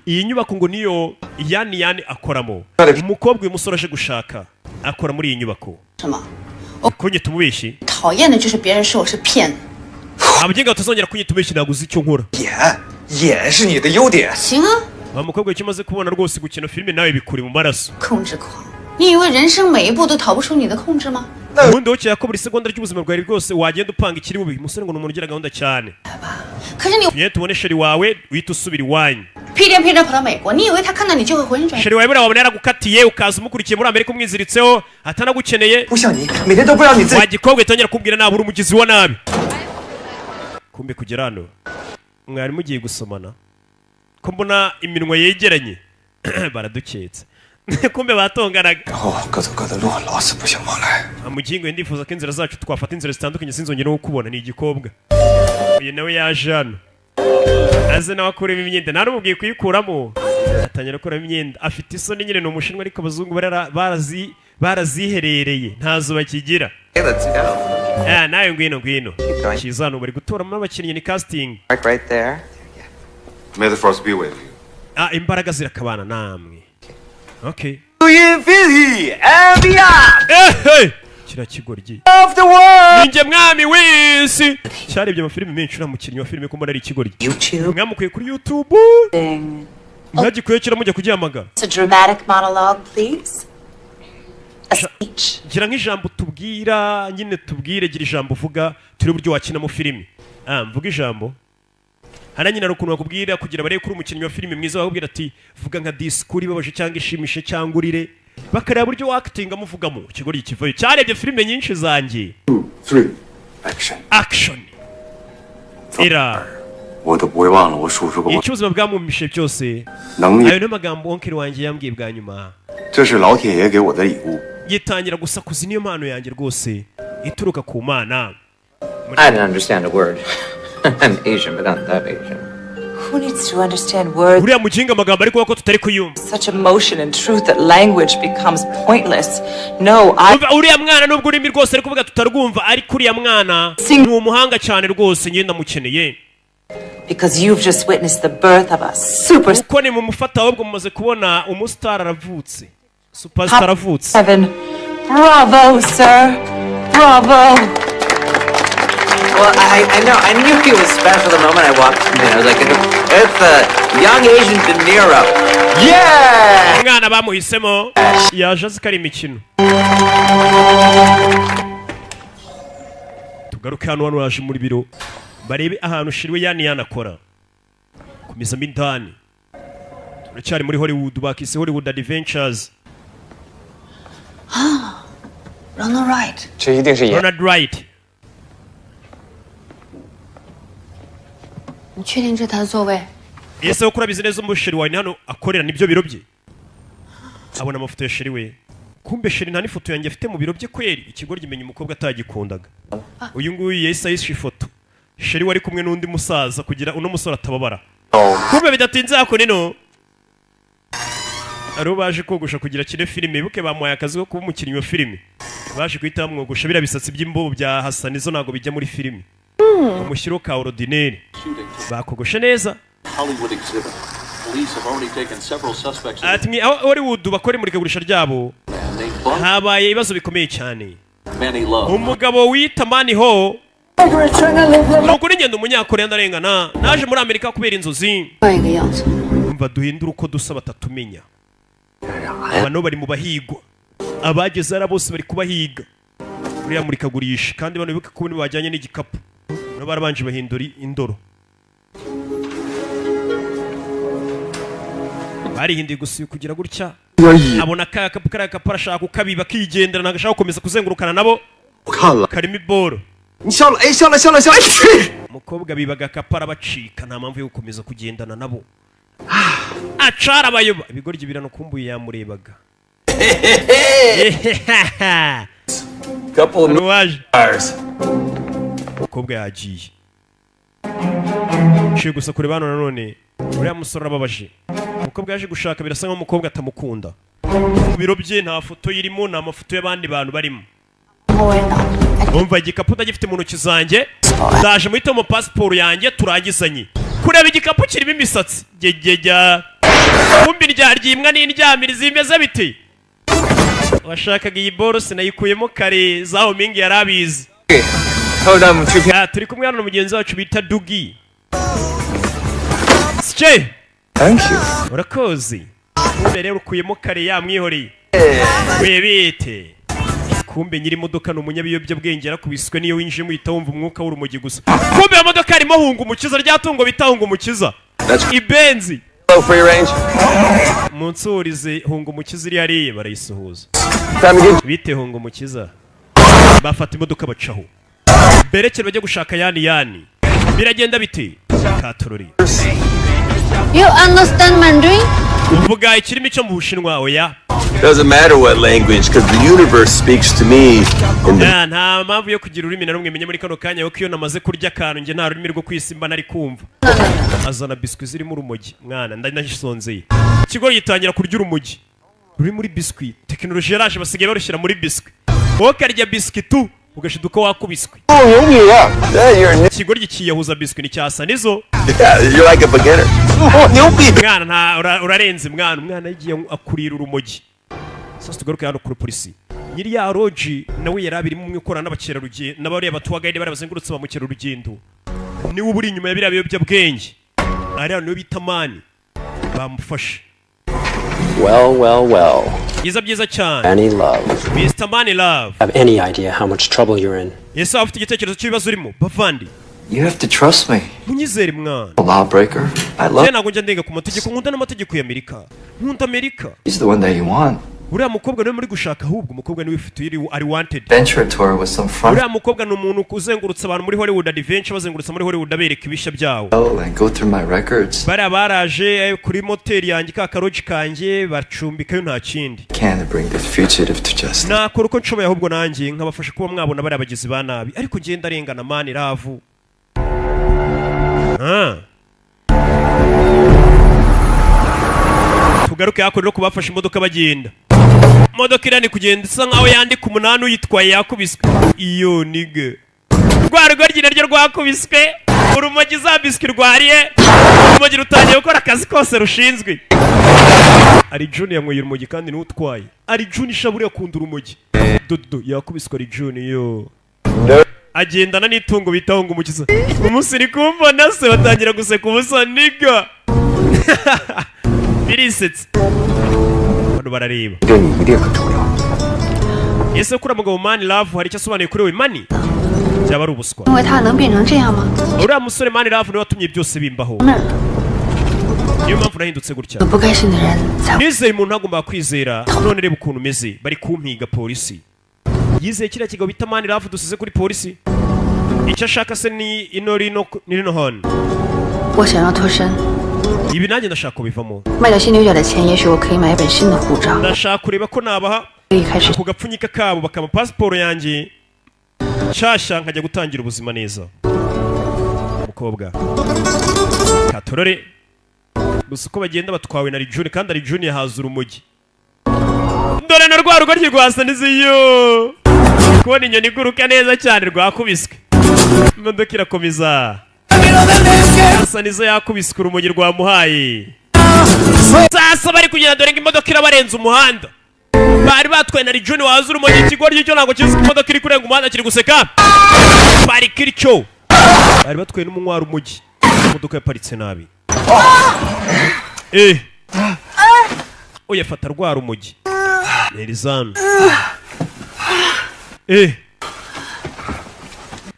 iyi nyubako ngo niyo yani akoramo umukobwa uyu musore aje gushaka akora muri iyi nyubako 什么？ kunyita umubeshyi 讨厌的就是别人说我是骗子。 abagenga batazongera kunyita umubeshyi ntabwo uzi icyo nkora 演是你的优点。 行啊， wa mukobwa icyo umaze kubona rwose gukina filime nawe bikuri mu maraso 控制狂，你以为人生每一步都逃不出你的控制吗？ ubundi wokera ko buri segonda ry'ubuzima bwawe bwose wagenda upanga ikiri bubi umusore ngo ni umuntu ugira gahunda cyane 可是你 tugiye tubone sheri wawe uhita usubira iwanyu 屁颠屁颠跑到美国，你以为他看到你就会浑身转？ sheri wawe buriya wabona yaragukatiye ukaza umukurikiye muri amerika umwiziritseho atanagukeneye 不像你，每天都不让你自己。 wagikobwa itangira kubwira nabi uri umugizi wa nabi kumbe kugera hano mwari mugiye gusomana ko mbona iminwa yegeranye baraduketse kumbe batonganaga 然后各走各的路，老死不相往来。 amugingo ndifuza ko inzira zacu twafata inzira zitandukanye sinzongera no kukubona ni igikobwa uyu nawe yaje hano aze nawe akuremo imyenda nta n'umubwiye kuyikuramo atangira gukuramo imyenda afite isoni nyine ni umushinwa ariko abazungu baraziherereye ntazo bakigira nawe ngwino kiza hano bari gutoramo abakinnyi ni casting Right there. May the force be with you. imbaraga zirakabana namwe okay To infinity and beyond kiriya kigoryi of the world. ninjye mwami w'isi cyarebye amafilime menshi uriya mukinnyi wa filime ko mbona ari ikigoryi YouTube. mwamukuye kuri YouTube mwagikuye kira mujya kugihamagara It's a dramatic monologue, please. A speech. gira nk'ijambo tubwira nyine tubwire gira ijambo uvuga turi uburyo wakinamo filime mvuga ijambo hana nyine ari ukuntu bakubwira kugira barebe kuri umukinnyi wa filime mwiza bakubwira ati vuga nka disikuru ibabaje cyangwa ishimishe cyangwa urire bakareba uburyo wakitinga muvugamo ikigoryi kivayo cyarebye filime nyinshi zanjye 2, 3, action. action era 我都不会忘了我叔叔跟我 icyo ubuzima bwamumishe byose 能 ayo 力， ni amagambo onkeri wanjye yambwiye bwa nyuma 这是老铁爷给我的礼物。 yitangira gusakuza niyo mpano yanjye rwose ituruka ku mana I didn't understand a word. I'm Asian, but not that Asian. Who needs to understand words? uriya muginga amagambo ariko ko tutari kuyumva Such emotion and truth that language becomes pointless. No, uriya mwana nubwo ururimi rwose ari kuvuga tutarwumva ariko uriya mwana ni umuhanga cyane rwose ngenda mukeneye because you've just witnessed the birth of a super uko ni mu mufata ahubwo mumaze kubona umustar aravutse superstar aravutse heaven. Bravo, sir. Bravo. Well, I knew he was special the moment I walked in. I was like, it's the young Asian De Niro. Yeah. umwana bamuhisemo yaje azi ko ari imikino tugaruke hano yaje muri biro barebe ahantu shiriwe yanakora kumizamo indani turacyari muri Hollywood bakise Hollywood Adventures Ronald Wright. 这一定是演。 Ronald Wright。你确定这是他的座位？ ese wo kurabizi neza umusheri wawe ni hano akorera nibyo biro bye abona amafoto ya sheri we kumbe sheri nta n'ifoto yanjye afite mu biro bye kweri ikigoryi imenya umukobwa atagikundaga uyu nguyu yahise ayisha ifoto sheri wari kumwe n'undi musaza kugira uno musore atababara kumbe bidatinze hako nino ariho baje kogosha kugira kine filime buke bamuhaye akazi ko kuba umukinnyi wa filime baje guhita bamwogosha biriya bisatsi by'imbobo bya Hassan izo ntabwo bijya muri filime umushyiro ka ordinaire bakogoshe neza Hollywood exhibit. Police have already taken several suspects. Ati Hollywood bakora imurikagurisha ryabo habaye ibibazo bikomeye cyane. Umugabo wita Manny Ho nukuri ngenda umunyakoreya ndarengana naje muri Amerika kubera inzozi. Umva duhindura uko dusa batatumenya. Bano bari mu bahigwa. Abageze ara bose bari kubahiga. Uriya murikagurisha kandi bano bibuka ko bajyanye n'igikapu. No barabanje bahindura indoro. Barihindiye gusa kugira gutya abona kakapu karakapu arashaka kukabiba kigendera nagashaka gukomeza kuzengurukana nabo karimo iboro umukobwa bibaga kapara bacika nta mpamvu yo gukomeza kugendana nabo acara abayoba ibigoryi birano kumbuye yamurebaga umukobwa yagiye nshye gusa kureba hano nanone uriya musore arababaje umukobwa yaje gushaka birasa nkaho umukobwa atamukunda mu biro bye nta foto yirimo nta mafoto y'abandi bantu barimo umva igikapu ndagifite mu ntoki zanjye ndaje muhitamo pasiporo yanjye turangizanye kureba igikapu kirimo imisatsi gegejya kumbi ryaryimwa n'indyamiri zimeze bite washakaga iyi borose nayikuyemo kare zaho mingi yarabizi turi kumwe hano na mugenzi wacu bita Dugi Sche Thank you. Urakoze. Mbere ukuyemo kare yamwihoreye. Webite. Kumbe nyiri modoka no munyabiyobye bwenge yarakubiswe niyo winjije mu itawumva umwuka w'urumogi gusa. Kumbe ya modoka arimo hunga umukiza ryatungo bitahunga umukiza. Ibenzi. Hello, free range. Munsurize hunga umukiza iri hariye barayisuhuza. Bite hunga umukiza. Bafata imodoka bacaho. Berekere bajye gushaka yani. Biragenda bite? Katorori. You understand Mandarin? Uvuga ikirimi cyo mu Bushinwa oya. Doesn't matter what language because the universe speaks to me in the nta mpamvu yo kugira ururimi na rumwe menye muri kano kanya yo kiyo namaze kurya kantu nge nta rurimi rwo kwisimba nari kumva. Azana biscuit zirimo urumogi mwana ndasonzeye. Kigo yitangira kurya urumogi. Ruri muri biscuit. Technology yaraje basigaye barushyira muri biscuit. Wowe karya biscuit tu ugashiduka wakubiswe. Kigo gikiyahuza biscuit ni cyasa nizo. You're like a beginner. Mwana urarenze mwana yigiye akurira urumogi. Sasa tugaruke hano kuri polisi. Nyiri ya Roji nawe yarabirimo umwe ukora n'abakera rugendo n'abari abatuwa guide bari bazengurutse bamukera urugendo. Ni uburi inyuma ya biriya biyobya bwenge. Ari hano bita Manny bamufashe. Well. Byiza cyane. Manny Love. Mr. Manny Love. Have any idea how much trouble you're in? Yes, afite igitekerezo cy'ibibazo urimo bavandi. You have to trust me. Munyizere mwana. A lawbreaker. I love. Ntabwo njya ndenga ku mategeko nkunda n'amategeko ya Amerika. Nkunda Amerika. He's the one that you want. Uriya mukobwa niwe muri gushaka ahubwo umukobwa niwe ufite ari wanted. Adventure tour with some fun. Uriya mukobwa ni umuntu uzengurutse abantu muri Hollywood adventure bazengurutse muri Hollywood abereka ibishya byawo. Oh, and go through my records. Baraje kuri moteri yanjye ka karoji kanjye bacumbikayo nta kindi. Can't bring this fugitive to justice. Nakora uko nshoboye ahubwo nanjye nkabafasha kuba mwabona bari abagizi ba nabi ariko ngenda arengana Manny Love. Tugaruke hakorero kubafasha imodoka bagenda. Modoka irani kugenda isa nkaho yandika umunani uyitwaye yakubiswe. Iyo nige. Rwarwo ryinaryo rwakubiswe. Urumogi za biscuit rwariye. Urumogi rutangiye gukora akazi kose rushinzwe. Ari June yanyweye urumogi kandi ni utwaye. Ari June ishaburi yakunda urumogi. Dodo yakubiswe ari June yo. Agendana n'itungo bitahunga umukiza. Umunsi ni kumbona se batangira guseka ubusa niga. Birisetse. Bano barareba. Ese kuri umugabo Manny Love hari icyo asobanuye kuri we Manny? Cyaba ari ubuswa. Uriya musore Manny Love niwe watumye byose bimbaho. Niyo mpamvu nahindutse gutya. Nizeye umuntu agomba kwizera none reba ukuntu umeze bari kumpiga polisi. yizeye kiriya kigabo bita mani rafu dusize kuri polisi icyo ashaka se ni ino rino hano 我想要脱身， ibi nanjye ndashaka kubivamo 卖掉犀牛角的钱，也许我可以买一本新的护照。 ndashaka kureba ko nabaha ku gapfunyika kabo bakama pasiporo yanjye nshyashya nkajya gutangira ubuzima neza umukobwa katorore gusa uko bagenda batwawe na Rijuni kandi Rijuni yahaza urumogi dore na rwa rugo rwigwasa niziyo kubona inyoni iguruka neza cyane rwakubiswe imodoka irakomeza asa nizo yakubiswe urumogi rwamuhaye sasa bari kugenda dore ngo imodoka irabarenza umuhanda bari batwaye na Rijuni wahaza urumogi ikigoryi cyo ntabwo kizi ko imodoka iri kurenga umuhanda kiri guseka parika iricyo bari batwaye n'umunywa rumogi imodoka yaparitse nabi oya fata rwa rumogi Elizan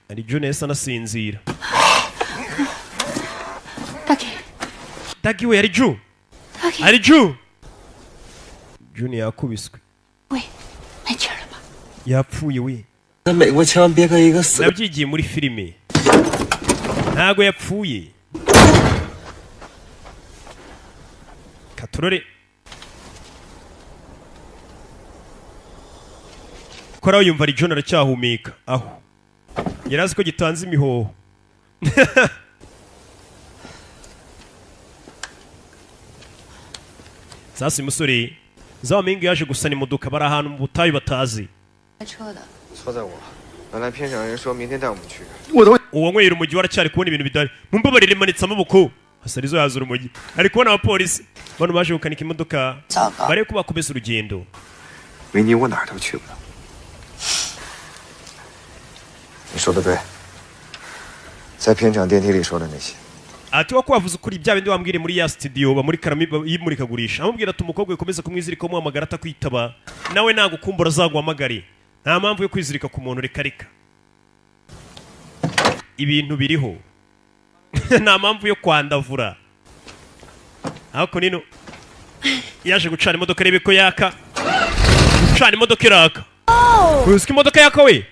ari June yesa nasinzira Dagi we ari Ju ari Ju June yakubiswe we ntakira ba yapfuye we 在美国千万别跟一个死 nabyigiye muri filime ntago yapfuye katurore kora yumva ari John aracyahumeka aho yarazi ko gitanze imihoho sasa umusore zamingi yaje gusana imodoka bari ahantu mu butayu batazi 开车的 错在我，原来片场人说明天带我们去。 uwo nywera umujyi waracyari kubona ibintu bidari mumbabarire manitse amaboko hasarizo yazura umujyi ari kubona abapolisi bano baje gukanika imodoka bare ko bakomeza urugendo 没你我哪儿都去不了。 你说的对，在片场电梯里说的那些， ati wako wavuze ukuri bya bindi wambwire muri ya studio ba muri karami y'imurikagurisha amubwira ati umukobwa ukomeza kumwizirika mu amagara atakwitaba nawe nagukumbura zaguhamagari nta mpamvu yo kwizirika ku muntu rekarika ibintu biriho nta mpamvu yo kwandavura ariko nino yaje gucana imodoka rebe ko yaka gucana imodoka iraka uzi ko imodoka yaka we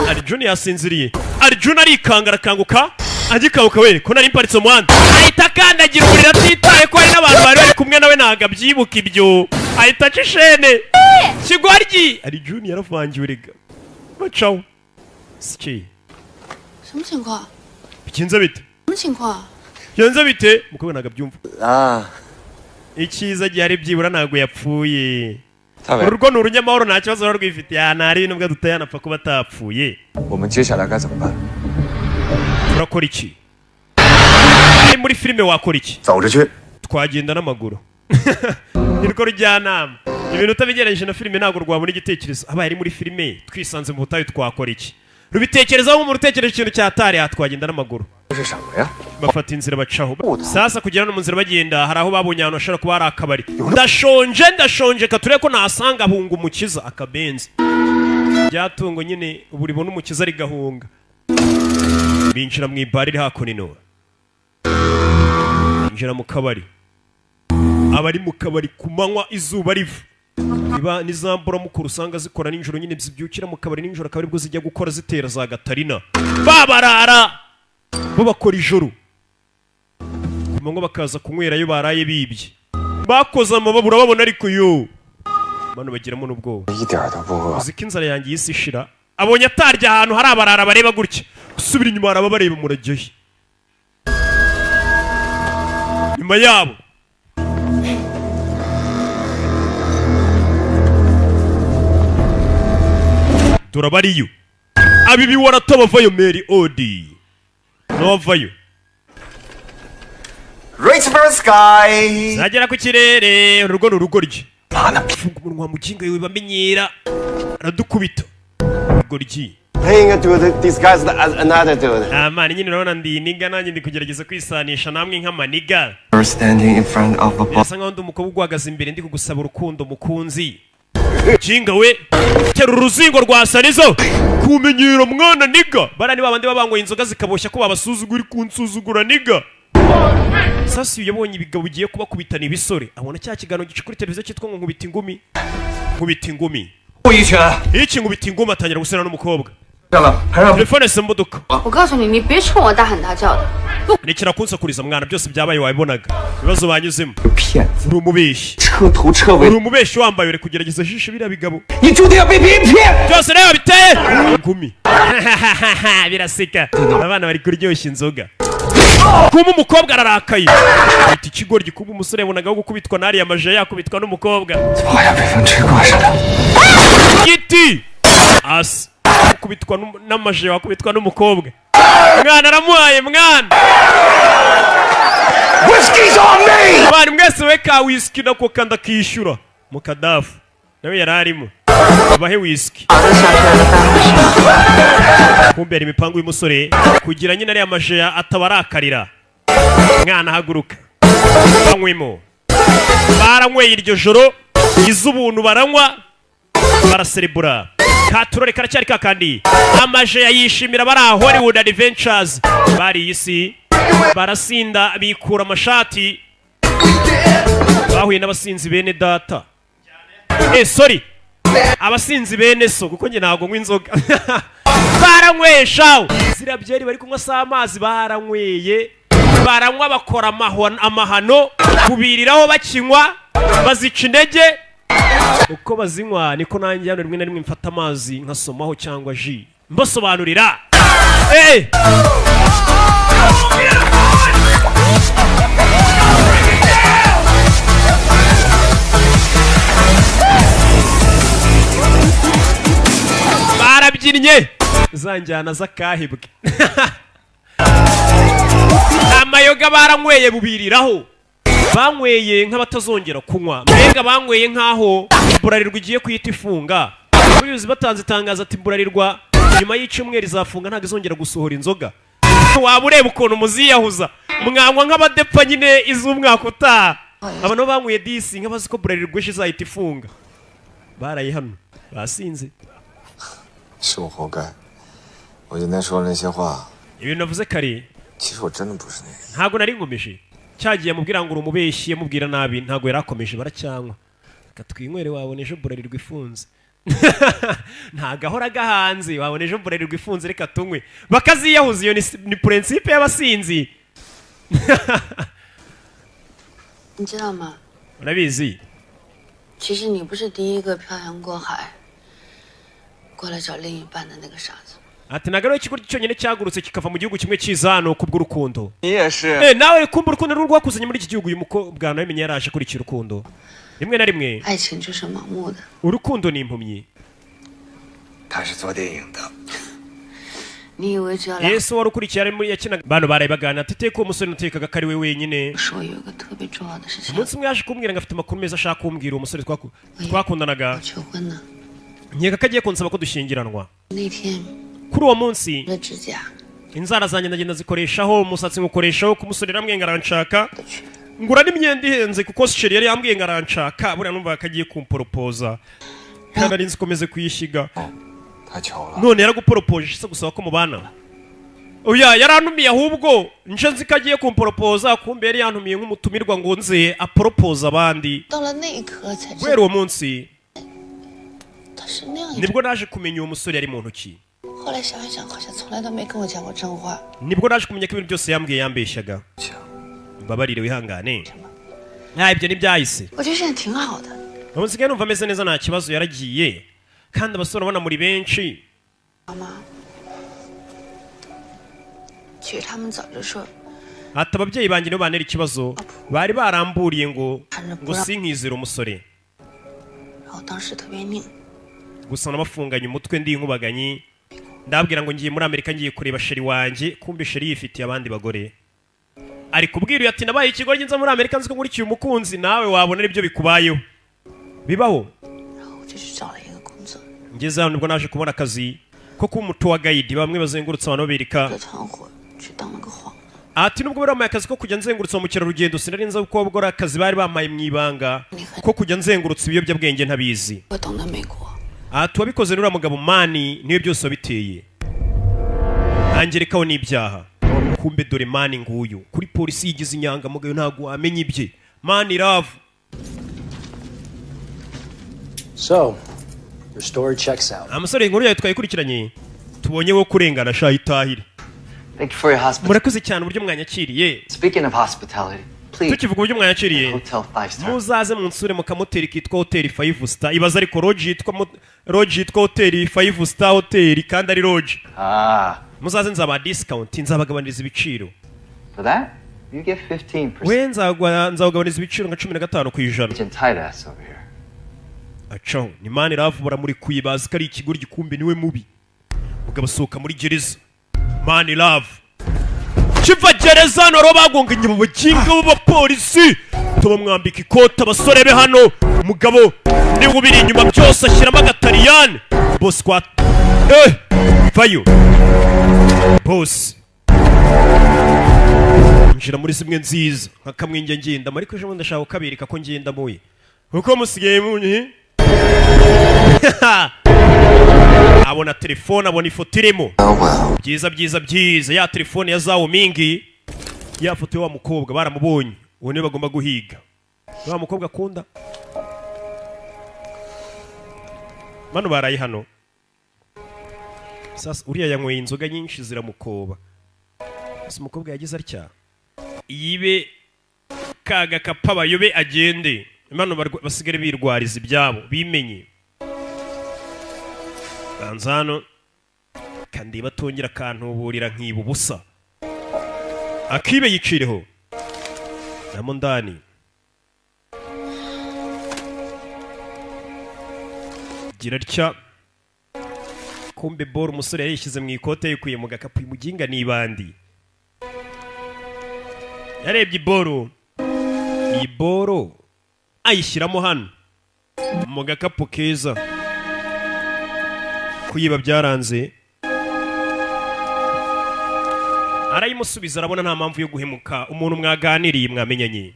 Arjun yasinziriye Arjun arikanga arakanguka agikawuka we ko nari imparitse mu muhanda ahita akandagira umuriro atitaye ko hari n'abantu bari bari kumwe nawe ntago abyibuka ibyo ahita aca ishene kigoryi Arjun yaravangiwe rega bacaho siki 什么情况？ bigenze bite 什么情况？ bigenze bite mukobwa ntago abyumva ah icyiza gihari byibura ntago yapfuye 大伟， urugo ni urunyamahoro nta kibazo rero rwifitiye ahantu hari n'ubwo duteye anapfa kuba atapfuye 我们接下来该怎么办？ urakora iki ari muri filime wakora iki 走着去。 twagenda n'amaguru nirwo rujyanama ibintu utabigereranyije na filime ntabwo rwabona igitekerezo abaye ari muri filime twisanze mu butayu twakora iki rubitekerezaho nk'umuntu utekereje ikintu cyatari twagenda n'amaguru 这是什么呀？ bafata inzira bacaho sasa kugera no mu nzira bagenda hari aho babonye ahantu hashobora kuba hari akabari ndashonje katurebe ko nasanga ahunga umukiza akabenzi byatungo nyine buri bona umukiza ari gahunga binjira mu ibari iri hakuno binjira mu kabari abari mu kabari ku manywa izuba riva niba nizambura mukuru usanga zikora nijoro nyine zibyukira mu kabari nijoro akaba aribwo zijya gukora zitera za gatarina babarara bo bakora ijoro ku manywa bakaza kunywerayo baraye bibye bakoze amababura babona ariko yo bano bagiramo n'ubwoba 一点都不饿。 uzi ko inzara yanjye y'isi ishira abonye atarya ahantu hari abarara bareba gutya gusubira inyuma haraba bareba murajyayo nyuma yabo turabariyo abibi waratabavayo Mary Odi navayo Reach for the sky. zagera ku kirere urugo n'urugoryi funga umunwa mukinga yewe bamenyera aradukubita urugoryi Playing a dude disguised as another dude. mani nyine urabona ndi niga nanjye ndi kugerageza kwisanisha namwe nk'amaniga We're standing in front of a birasa nkaho ndi umukobwa ugwagaza imbere ndi kugusaba urukundo mukunzi jinga we tera uruzingo rwa sanizo kumenyera mwana niga bara ni babandi babangoye inzoga zikaboshya ko babasuzugura kunsuzugura niga sasa iyo yabonye ibigabo bigiye kubakubitana ibisore abona cya kiganiro gice kuri televiziyo cyitwa ngo nkubita ingumi iki ngubita ingoma atangira gusena n'umukobwa 干了，还让 telefone se muduka 我告诉你，你别冲我大喊大叫的。 nikira kunsakuriza mwana byose byabaye wabibonaga ibibazo banyuzemo 骗子， uri umubeshyi 彻头彻尾 uri， umubeshyi wambaye uri kugerageza jisho biriya bigabo 你注定要被别人骗。 byose rero biteye ngumi biraseka abana bari kuryoshya inzoga kuba umukobwa ararakaye ati ikigoryi kuba umusore yabonaga gukubitwa n'ariya maje yakubitwa n'umukobwa 好像被风吹过似的。 giti asi kubitwa n'amaje wakubitwa n'umukobwa mwana aramuhaye mwana Whiskey's on me! bari mwese we ka whisky nako kanda kishyura mu kadafu nawe yari arimo abahe whisky 好的，小学的办公室。 kumbe yari imipangu y'umusore kugira nyine ariya maje atabarakarira mwana haguruka banywemo baranyweye iryo joro iz'ubuntu baranywa baraserebura katurore karacyari kakandi amaje yayishimira bari aho Hollywood Adventures bari isi barasinda bikura amashati bahuye n'abasinzi bene data sorry abasinzi bene so kuko njye ntago nywa inzoga baranywesha zira byeri bari kunywa sa amazi baranyweye baranywa bakora amahano kubiriraho bakinywa bazica intege uko bazinywa niko nanjye hano rimwe na rimwe mfata amazi nkasomaho cyangwa ji mbasobanurira barabyinnye zanjyana z'akahibwe amayoga baranyweye bubiriraho banyweye nk'abatazongera kunywa mbega banyweye nk'aho Burarirwa igiye kwita ifunga ubuyobozi batanze itangazo ati Burarirwa nyuma y'icyumweru izafunga ntabwo izongera gusohora inzoga waba ureba ukuntu muziyahuza mwanywa nk'abadepfa nyine iz'umwaka utaha aba nabo banyweye disi nk'abazi ko Burarirwa ejo izahita ifunga baraye hano basinze 是我活该，我今天说的那些话， ibintu navuze kare 其实我真的不是那样。 ntabwo nari nkomeje cyagiye amubwira ngo uri umubeshyi amubwira nabi ntabwo yari akomeje baracyanywa reka twinywere wabona ejo Burarirwa ifunze ntabwo ahora gahanze wabona ejo Burarirwa ifunze reka tunywe bakaziyahuza iyo ni prinsipe y'abasinzi 你知道吗？ urabizi 其实你不是第一个漂洋过海过来找另一半的那个傻子。 ati ntabwo ariwe ikigo cyonyine cyagurutse kikava mu gihugu kimwe cyiza hano kubw'urukundo 你也是。 nawe kumva urukundo rwakuzanye muri iki gihugu uyu mukobwa nawe menya yaraje akurikira urukundo rimwe na rimwe 爱情就是盲目的。 urukundo ni impumyi 他是做电影的。 你以为只要 yesu wari ukurikiye ari muri yakinaga bano baraye baganira ati teko uwo musore natekaga ko ari we wenyine 说有一个特别重要的事情 umunsi umwe yaje kumbwira ngo afite amakuru meza ashaka kumbwira uwo musore twakundanaga 求婚呢。 nkeka ko agiye kunsaba ko dushyingiranwa 那天 kuri uwo munsi 的指甲 inzara zanjye ndagenda zikoreshaho umusatsi ngukoreshaho ku musore yaramubwiye ngo aranshaka ngura n'imyenda ihenze kuko sheri yari yambwiye ngo aranshaka buriya numva ko agiye kumporopoza kandi ari nzi ko meze kuyishyiga 太巧了。 none yaraguporopoje se gusaba ko mubana oya yarantumiye ahubwo nje nzi ko agiye kumporopoza kumbe yari yantumiye nk'umutumirwa ngo nze aporopoza abandi 到了那一刻才知 guhera uwo munsi 他是那样一种。 nibwo naje kumenya uwo musore yari mu ntoki 后来想一想，好像从来都没跟我讲过真话。 nibwo naje kumenya ko ibintu byose yambwiye yambeshyaga mbabarire wihangane ibyo ntibyahise 我觉得现在挺好的。 ubu nsigaye numva ameze neza nta kibazo yaragiye kandi abasore ubona muri benshi 妈妈，其实他们早就说， ati ababyeyi banjye nibo bantera ikibazo bari baramburiye ngo sinkizire umusore 然后当时特别拧， gusa nabafunganye umutwe ndi inkubaganyi ndabwira ngo ngiye muri Amerika ngiye kureba sheri wanjye kumbe sheri yifitiye abandi bagore ari kubwira uyu ati nabaye ikigoryi nza muri Amerika nzi ko nkurikiye umukunzi nawe wabona ibyo bikubayeho bibaho 然后我就去找了一个工作， ngeze hano nibwo naje kubona akazi ko kuba umuto wa gayidi bamwe bazengurutse abantu babereka 这团伙去当了个幌子。 ati nubwo bari bamaye akazi ko kujya nzengurutsa mu mukerarugendo sinari nzi ko ubwo ari akazi bari bamaye mu ibanga ko kujya nzengurutsa ibiyobyabwenge ntabizi 我懂得美国， ati wabikoze n'uriya mugabo mani niwe byose wabiteye ntangerekaho n'ibyaha kumbe dore mani nguyu kuri polisi yigize inyangamugayo ntabwo wamenya ibye mani love So, Your story checks out. Amusore inkuru yawe twayikurikiranye. Tubonye wo kurengana sha itahire. Thank you for your hospitality. Murakoze cyane uburyo mwanyakiriye. Speaking of hospitality, please. Tukivuga uburyo mwanyakiriye. Hotel 5 star. Muzaze munsure mu kamoteri kitwa Hotel 5 star. Ibaza ariko lodge yitwa Hotel 5 star hotel kandi ari lodge. Muzaze nzaba discount nzabagabaniriza ibiciro. For that, you get 15%. We nzagabaniriza ibiciro nka 15 ku ijana. Tight ass over here. Acho, ni mani rafu baramuri kuyibaza kari ikigori gikumbe niwe mubi. Mugabo soka muri gereza. Mani love. Chiva gereza no robagonganye mu bukinga b'abapolisi. Tuba mwambika ikota abasore be hano. Mugabo ni ubiri inyuma byose ashyiramo agatariyane. Boss kwa vayo. Boss. Njira muri zimwe nziza nka kamwenge ngenda ariko ejo ndashaka kabirika ko ngenda muye. Uko musigaye munyi? Abona telefone abona ifoto irimo. Byiza ya telefone ya Zao Mingi. Ya foto wa mukobwa baramubonye. Uwo ne bagomba guhiga. Wa mukobwa akunda. Manu barayi hano. Sasa uriya yanyweye inzoga nyinshi ziramukoba. Sasa umukobwa yagize atya. Yibe kaga kapaba yobe agende. Manu basigare birwariza ibyabo bimenye. Banzano kandi batongera kantuburira nkiba ubusa. Akibe yicireho. Namo ndani. Gira tya. Kumbe boro umusore yayishyize mu ikote yikuye mu gakapu imuginga nibandi. Yarebye boro. Iyi boro ayishyiramo hano mu gakapu keza. Kuyiba byaranze. Arayimusubiza arabona nta mpamvu yo guhemuka umuntu mwaganiriye mwamenyanye.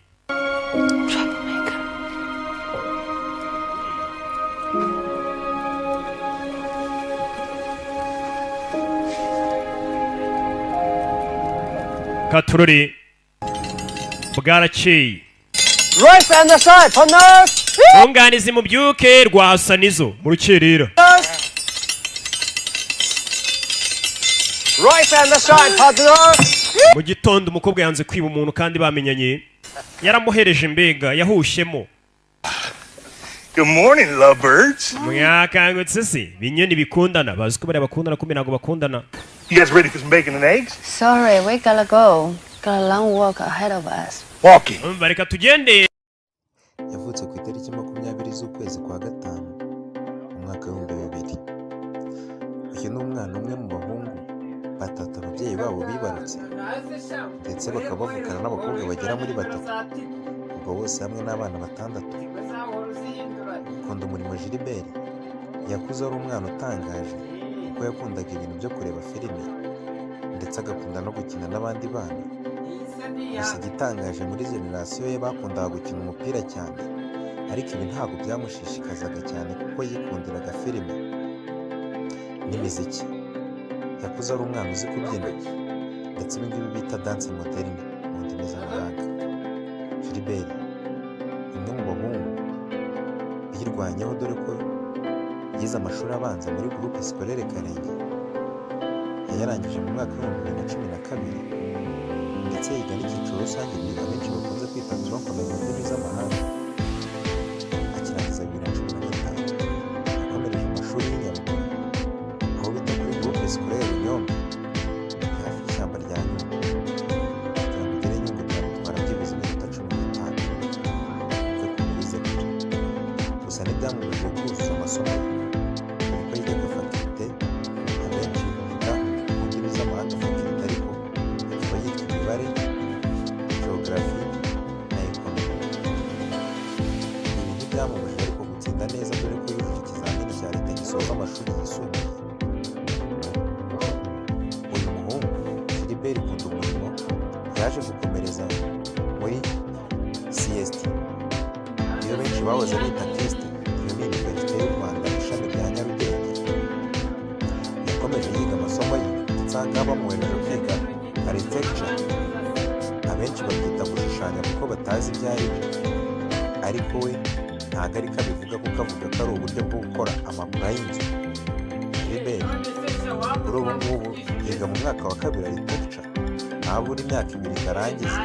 Katururi bwarakeye. Royce on the side, partner. Unganizi mu byuke rwa Hasanizo mu rukerera. Royce on the side, partner. Mu gitondo umukobwa yanze kwiba umuntu kandi bamenyanye. Yaramuhereje mbega yahushyemo. Good morning, lovebirds. Mwakangutse se binyoni bikundana bazi ko bari bakundana kumbe nago bakundana. You guys ready for some bacon and eggs? Sorry, we gotta go. Got a long walk ahead of us. Walking. Bareka tugende. Yavutse ku itariki 20 z'ukwezi kwa gatanu umwaka w'2000. Uyu ni umwana umwe mu bahungu batatu ababyeyi babo bibarutse ndetse bakaba bavukana n'abakobwa bagera muri batatu. Ubwo bose hamwe n'abana batandatu. Ukunda umurimo Gilbert yakuze ari umwana utangaje kuko yakundaga ibintu byo kureba filime ndetse agakunda no gukina n'abandi bana. Gusa igitangaje muri generasiyo ye bakundaga gukina umupira cyane ariko ibi ntabwo byamushishikazaga cyane kuko yikundiraga filime n'imiziki. Yakuze ari umwana uzi kubyina ndetse ibingibi bita danse moderne mu ndimi z'amahanga. Gilbert umwe mu bahungu yirwanyeho dore ko yize amashuri abanza muri groupe scolaire Karenge. Yarangije mu mwaka wa 2012 ndetse yiga n'icyiciro rusange biga benshi bakunze kwita tronc mu ndimi z'amahanga. Akirangiza 2015 yakomereje amashuri y'Inyarwanda aho bita kuri groupe scolaire Nyombe hafi y'ishyamba rya Nyungwe. Kugira ngo ugere Nyungwe byamutwara byibuze iminota 15 uve ku murize kure. Gusa ntibyamubujije kuzuza amasomo kuko yigaga faculté abenshi biga mu ndimi z'amahanga faculté ariko ikaba yitwa imibare, geography na economy. Ibi ntibyamubujije ariko gutsinda neza dore ko yujuje ikizamini cya leta gisoza amashuri yisumbuye. Uyu muhungu Gilbert ukunda umurimo yaje gukomereza muri CST iyo benshi bahoze bita KIST. Iyo ni Universite y'u Rwanda ishami rya Nyarugenge. Yakomeje yiga amasomo ye ndetse akaba bamuhereje kwiga architecture. Abenshi babyita gushushanya kuko batazi ibyo ari byo ariko we ntabwo ari kabivuga kuko avuga ko ari uburyo bwo gukora amaguru y'inzu. Gilbert kuri ubu ngubu yiga mu mwaka wa 2 architecture, ntabura imyaka 2 karangiza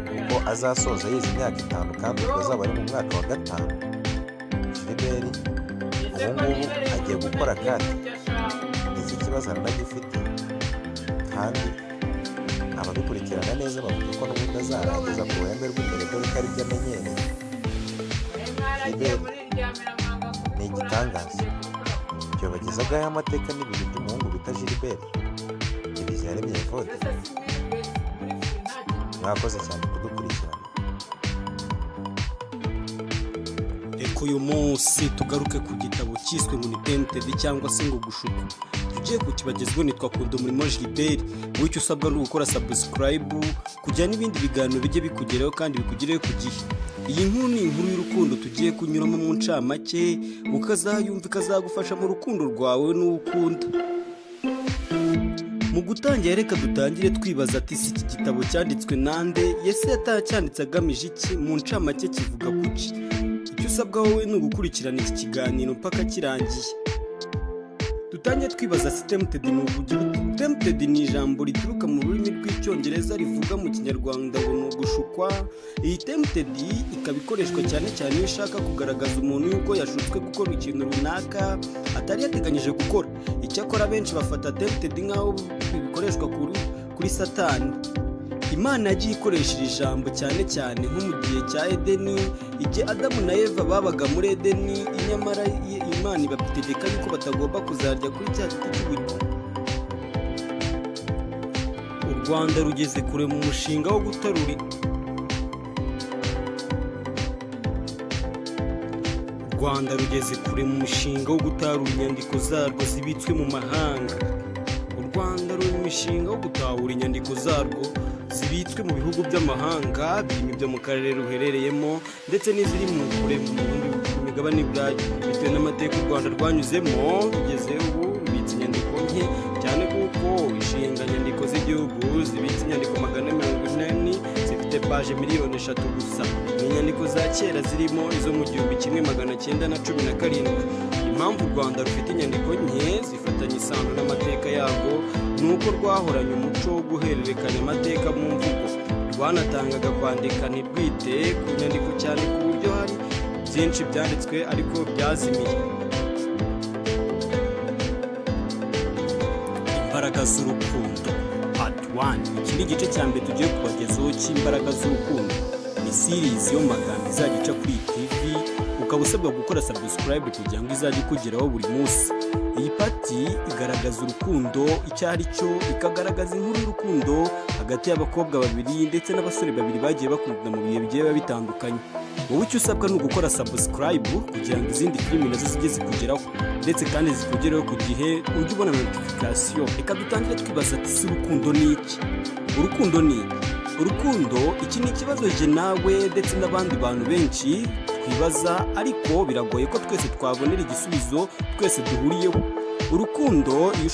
kuko azasoza yize imyaka 5 kandi ubwo azaba ari mu mwaka wa 5. Gilbert ubu ngubu agiye gukora kati, iki kibazo aranagifite kandi ababikurikirana neza bavuga ko n'ubundi azarangiza ku ruhembe rw'imbere dore ko ari byo amenyereye. Gilbert ni igitangaza. Ibyo bagezagaho amateka n'ibintu by'umuhungu bita Gilbert ibizi yaremye Evode. Mwakoze cyane kudukurikirana. Reka uyu munsi tugaruke ku gitabo cyiswe ngo ni Tempted cyangwa se ngo gushuka. Tugiye kukibagezwa nitwa Kunda Umurimo Gilbert. Wowe icyo usabwa ni ugukora subscribe kugira n'ibindi biganiro bijye bikugeraho kandi bikugereho ku gihe. Iyi nkuru ni inkuru y'urukundo tugiye kunyuramo mu ncamake, ukazayumva ikazagufasha mu rukundo rwawe n'ukunda. Mu gutangira reka dutangire twibaza ati si iki gitabo cyanditswe nande, yese yatacyanditse agamije iki, mu ncamake kivuga kuki. Icyo usabwa wowe ni ugukurikirana iki kiganiro mpaka kirangiye. Dutangiye twibaza Tempted ni ubugira. Tempted ni ijambo rituruka mu rurimi rw'icyongereza rivuga mu kinyarwanda ngo ni ugushukwa. Iyi Tempted ikaba ikoreshwa cyane cyane iyo ushaka kugaragaza umuntu yuko yashutswe gukora ikintu runaka atari yateganyije gukora. Icyakora benshi bafata Tempted nk'aho bikoreshwa kuri Satani. Imana yagiye ikoresha iri jambo cyane cyane nko mu gihe cya Edeni, igihe Adamu na Eva babaga muri Edeni, nyamara Imana ibategeka yuko batagomba kuzarya kuri cya giti cy'ubugingo. U Rwanda rugeze kure mu mushinga wo gutarura inyandiko zarwo zibitswe mu mahanga. U Rwanda ruri mu mushinga wo gutahura inyandiko zarwo zibitswe mu bihugu by'amahanga, birimo ibyo mu karere ruherereyemo ndetse n'iziri mu kure mu migabane y'Iburayi. Bitewe n'amateka u Rwanda rwanyuzemo, rugeze ubu rubitse inyandiko nke cyane kuko inshinga nyandiko z'igihugu zibitse inyandiko 480 zifite paje 3,000,000 gusa. Ni inyandiko za kera zirimo izo mu 1917. Impamvu u Rwanda rufite inyandiko nke zifatanye isano n'amateka yarwo nuko rwahoranye umuco wo guhererekanya amateka mu mvugo. Rwanatangaga kwandika ntirwite ku nyandiko cyane ku buryo hari byinshi byanditswe ariko byazimiye. Imbaraga z'urukundo Part 1. Iki ni igice cya mbere tugiye kubagezaho cy'imbaraga z'urukundo. Ni series yo magambo izajya ica kuri TV, ukaba usabwa gukora subscribe kugira ngo izajye ikugeraho buri munsi. Iyi pati igaragaza urukundo icyo ari cyo, ikagaragaza inkuru y'urukundo hagati y'abakobwa babiri ndetse n'abasore babiri bagiye bakundana mu bihe bigiye bitandukanye. Wowe icyo usabwa ni ugukora subscribe kugira ngo izindi filimi nazo zijye zikugeraho ndetse kandi zikugereho ku gihe ujye ubona notification. Reka dutangire twibaza ati si urukundo ni iki? Urukundo iki ni ikibazo je nawe ndetse n'abandi bantu benshi twibaza, ariko biragoye ko twese twabonera igisubizo twese duhuriyeho. Urukundo iyo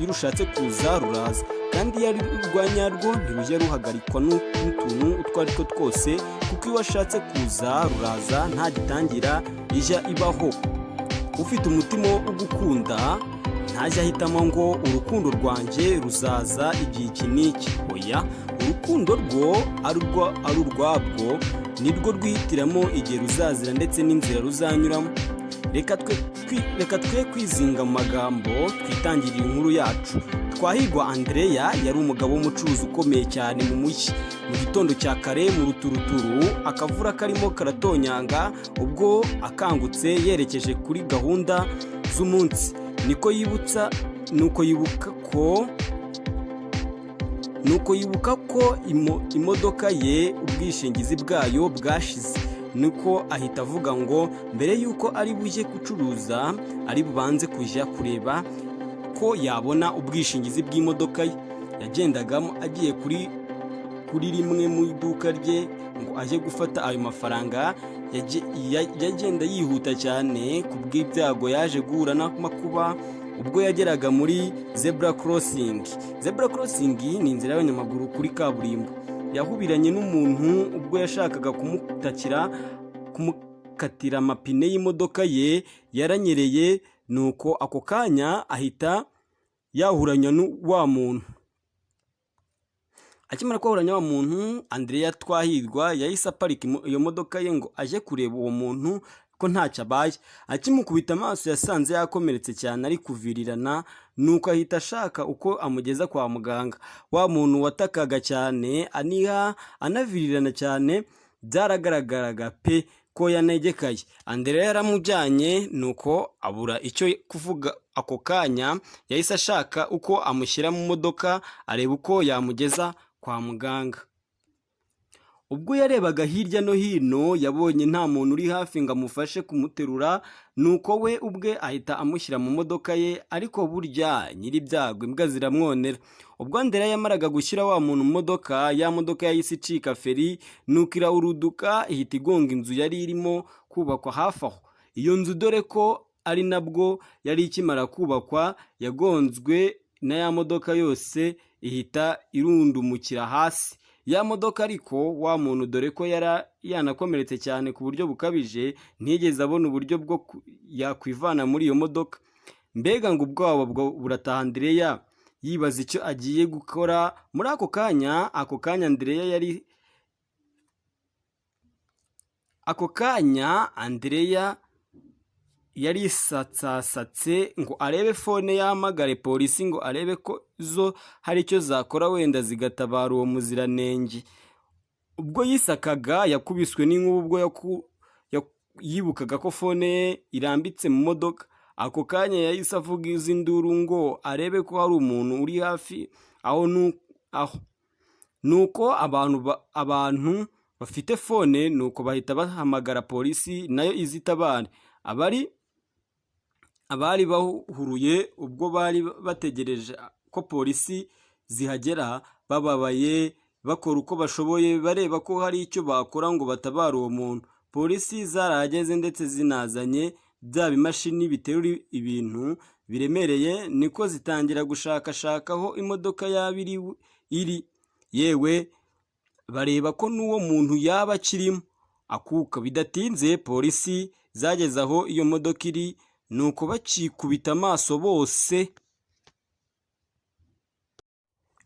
rushatse kuza ruraza, kandi iyo ari urwanyarwo ntirujya ruhagarikwa n'utuntu utwo ari two twose, kuko iyo washatse kuza ruraza nta gitangira ijya ibaho. Ufite umutima wo gukunda ntajya ahitamo ngo urukundo rwanjye ruzaza igihe iki n'iki. Oya, urukundo rwo ari urwabwo nirwo rwihitiramo igihe ruzazira ndetse n'inzira ruzanyuramo. Reka twe kwizinga mu magambo, twitangirire inkuru yacu. Twahirwa Andrea yari umugabo w'umucuruzi ukomeye cyane mu mujyi. Mu gitondo cya kare mu ruturuturu akavura karimo karatonyanga, ubwo akangutse yerekeje kuri gahunda z'umunsi, nuko yibuka ko imodoka ye ubwishingizi bwayo bwashize. Nuko ahita avuga ngo mbere yuko ari bujye gucuruza ari bubanze kujya kureba ko yabona ubwishingizi bw'imodoka ye. Yagendagamo agiye kuri rimwe mu iduka rye ngo aje gufata ayo mafaranga. Yagenda yihuta cyane ku bw'ibyago yaje guhura n'amakuba ubwo yageraga muri zebra crossing. Zebra crossing ni inzira y'abanyamaguru kuri kaburimbo. Yahubiranye n'umuntu ubwo yashakaga amukatira amapine y'imodoka ye yaranyereye, nuko ako kanya ahita yahuranya wa muntu. Akimara kwahuranya wa muntu, Andrea Twahirwa yahise aparika iyo modoka ye ngo aje kureba uwo muntu ko ntacyo abaye. Akimukubita amaso yasanze yakomeretse cyane ari kuvirirana, nuko ahita ashaka uko amugeza kwa muganga. Wa muntu watakaga cyane aniha anavirirana cyane, byaragaragaraga pe ko yanegekaye. Andrea yaramujyanye, nuko abura icyo kuvuga ako kanya, yahise ashaka uko amushyira mu modoka areba uko yamugeza kwa muganga. Ubwo yarebaga hirya no hino yabonye nta muntu uri hafi ngo amufashe kumuterura, nuko we ubwe ahita amushyira mu modoka ye, ariko burya nyiri ibyago imbwa ziramwonera. Ubwo Andrea yamaraga gushyira wa muntu mu modoka, ya modoka yahise icika feri, nuko irawuruduka ihita igonga inzu yari irimo kubakwa hafi aho. Iyo nzu dore ko ari nabwo yari ikimara kubakwa, yagonzwe na ya modoka yose ihita irundumukira hasi. Ya modoka ariko wa muntu dore ko yanakomeretse cyane ku buryo bukabije, ntiyigeze abona uburyo bwo yakwivana muri iyo modoka. Mbega ngo ubwoba burataha Andrea yibaza icyo agiye gukora. Muri ako kanya Andrea yarisatsasatse ngo arebe fone yahamagare polisi ngo arebe ko zo hari icyo zakora wenda zigatabara uwo muziranenge. Ubwo yisakaga yakubiswe n'inkuba ubwo yibukaga ko fone ye irambitse mu modoka. Ako kanya yahise avuga izi nduru ngo arebe ko hari umuntu uri hafi aho. Nuko abantu bafite fone nuko bahita bahamagara polisi nayo izitabare. Abari bahuruye ubwo bari bategereje ko polisi zihagera, bababaye bakora uko bashoboye bareba ko hari icyo bakora ngo batabare uwo muntu. Polisi zarahageze ndetse zinazanye bya bimashini biterura ibintu biremereye, niko zitangira gushakashaka aho imodoka yaba iri, yewe bareba ko n'uwo muntu yaba akirimo. Akuka bidatinze polisi zageze aho iyo modoka iri, nuko bakikubita amaso bose.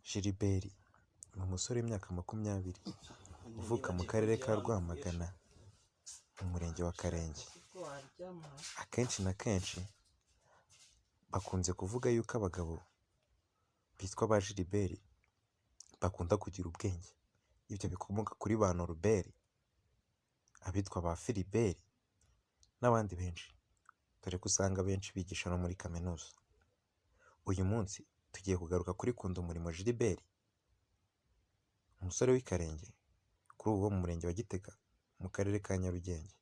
Gilbert ni umusore w'imyaka 20 uvuka mu karere ka Rwamagana mu murenge wa Karenge. Akenshi na kenshi bakunze kuvuga yuko abagabo bitwa ba Gilbert bakunda kugira ubwenge. Ibyo bikomoka kuri ba Norbert, abitwa ba Philibert n'abandi benshi, dore ko usanga benshi bigisha no muri kaminuza. Uyu munsi tugiye kugaruka kuri Kunda Umurimo Gilbert, umusore w'Ikarenge kuri ubu mu murenge wa Gitega mu karere ka Nyarugenge.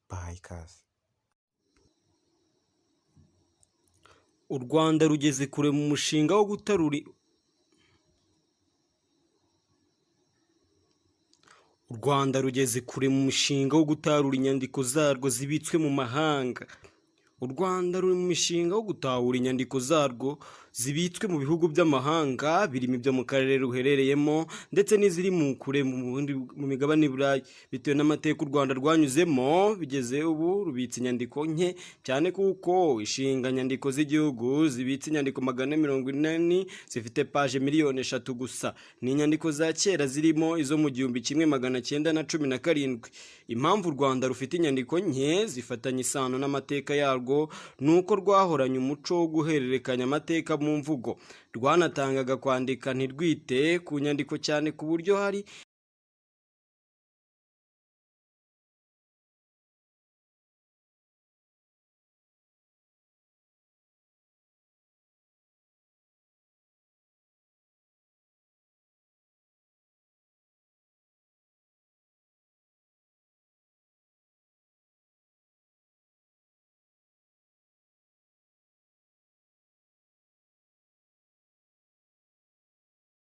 Bahaye ikaze. U Rwanda rugeze kure mu mushinga wo gutarura inyandiko zarwo zibitswe mu mahanga. U Rwanda ruri mu mishinga wo gutahura inyandiko zarwo zibitswe mu bihugu by'amahanga, birimo ibyo mu karere ruherereyemo ndetse n'iziri mu kure mu migabane y'Iburayi. Bitewe n'amateka u Rwanda rwanyuzemo, bigeze ubu rubitse inyandiko nke cyane kuko ishinga nyandiko z'igihugu zibitse inyandiko 440 zifite paje 3,000,000 gusa. Ni inyandiko za kera zirimo izo mu 1917. Impamvu u Rwanda rufite inyandiko nke zifatanye isano n'amateka yarwo nuko rwahoranye umuco wo guhererekanya amateka mu mvugo. Rwanatangaga kwandika ntirwite ku nyandiko cyane ku buryo hari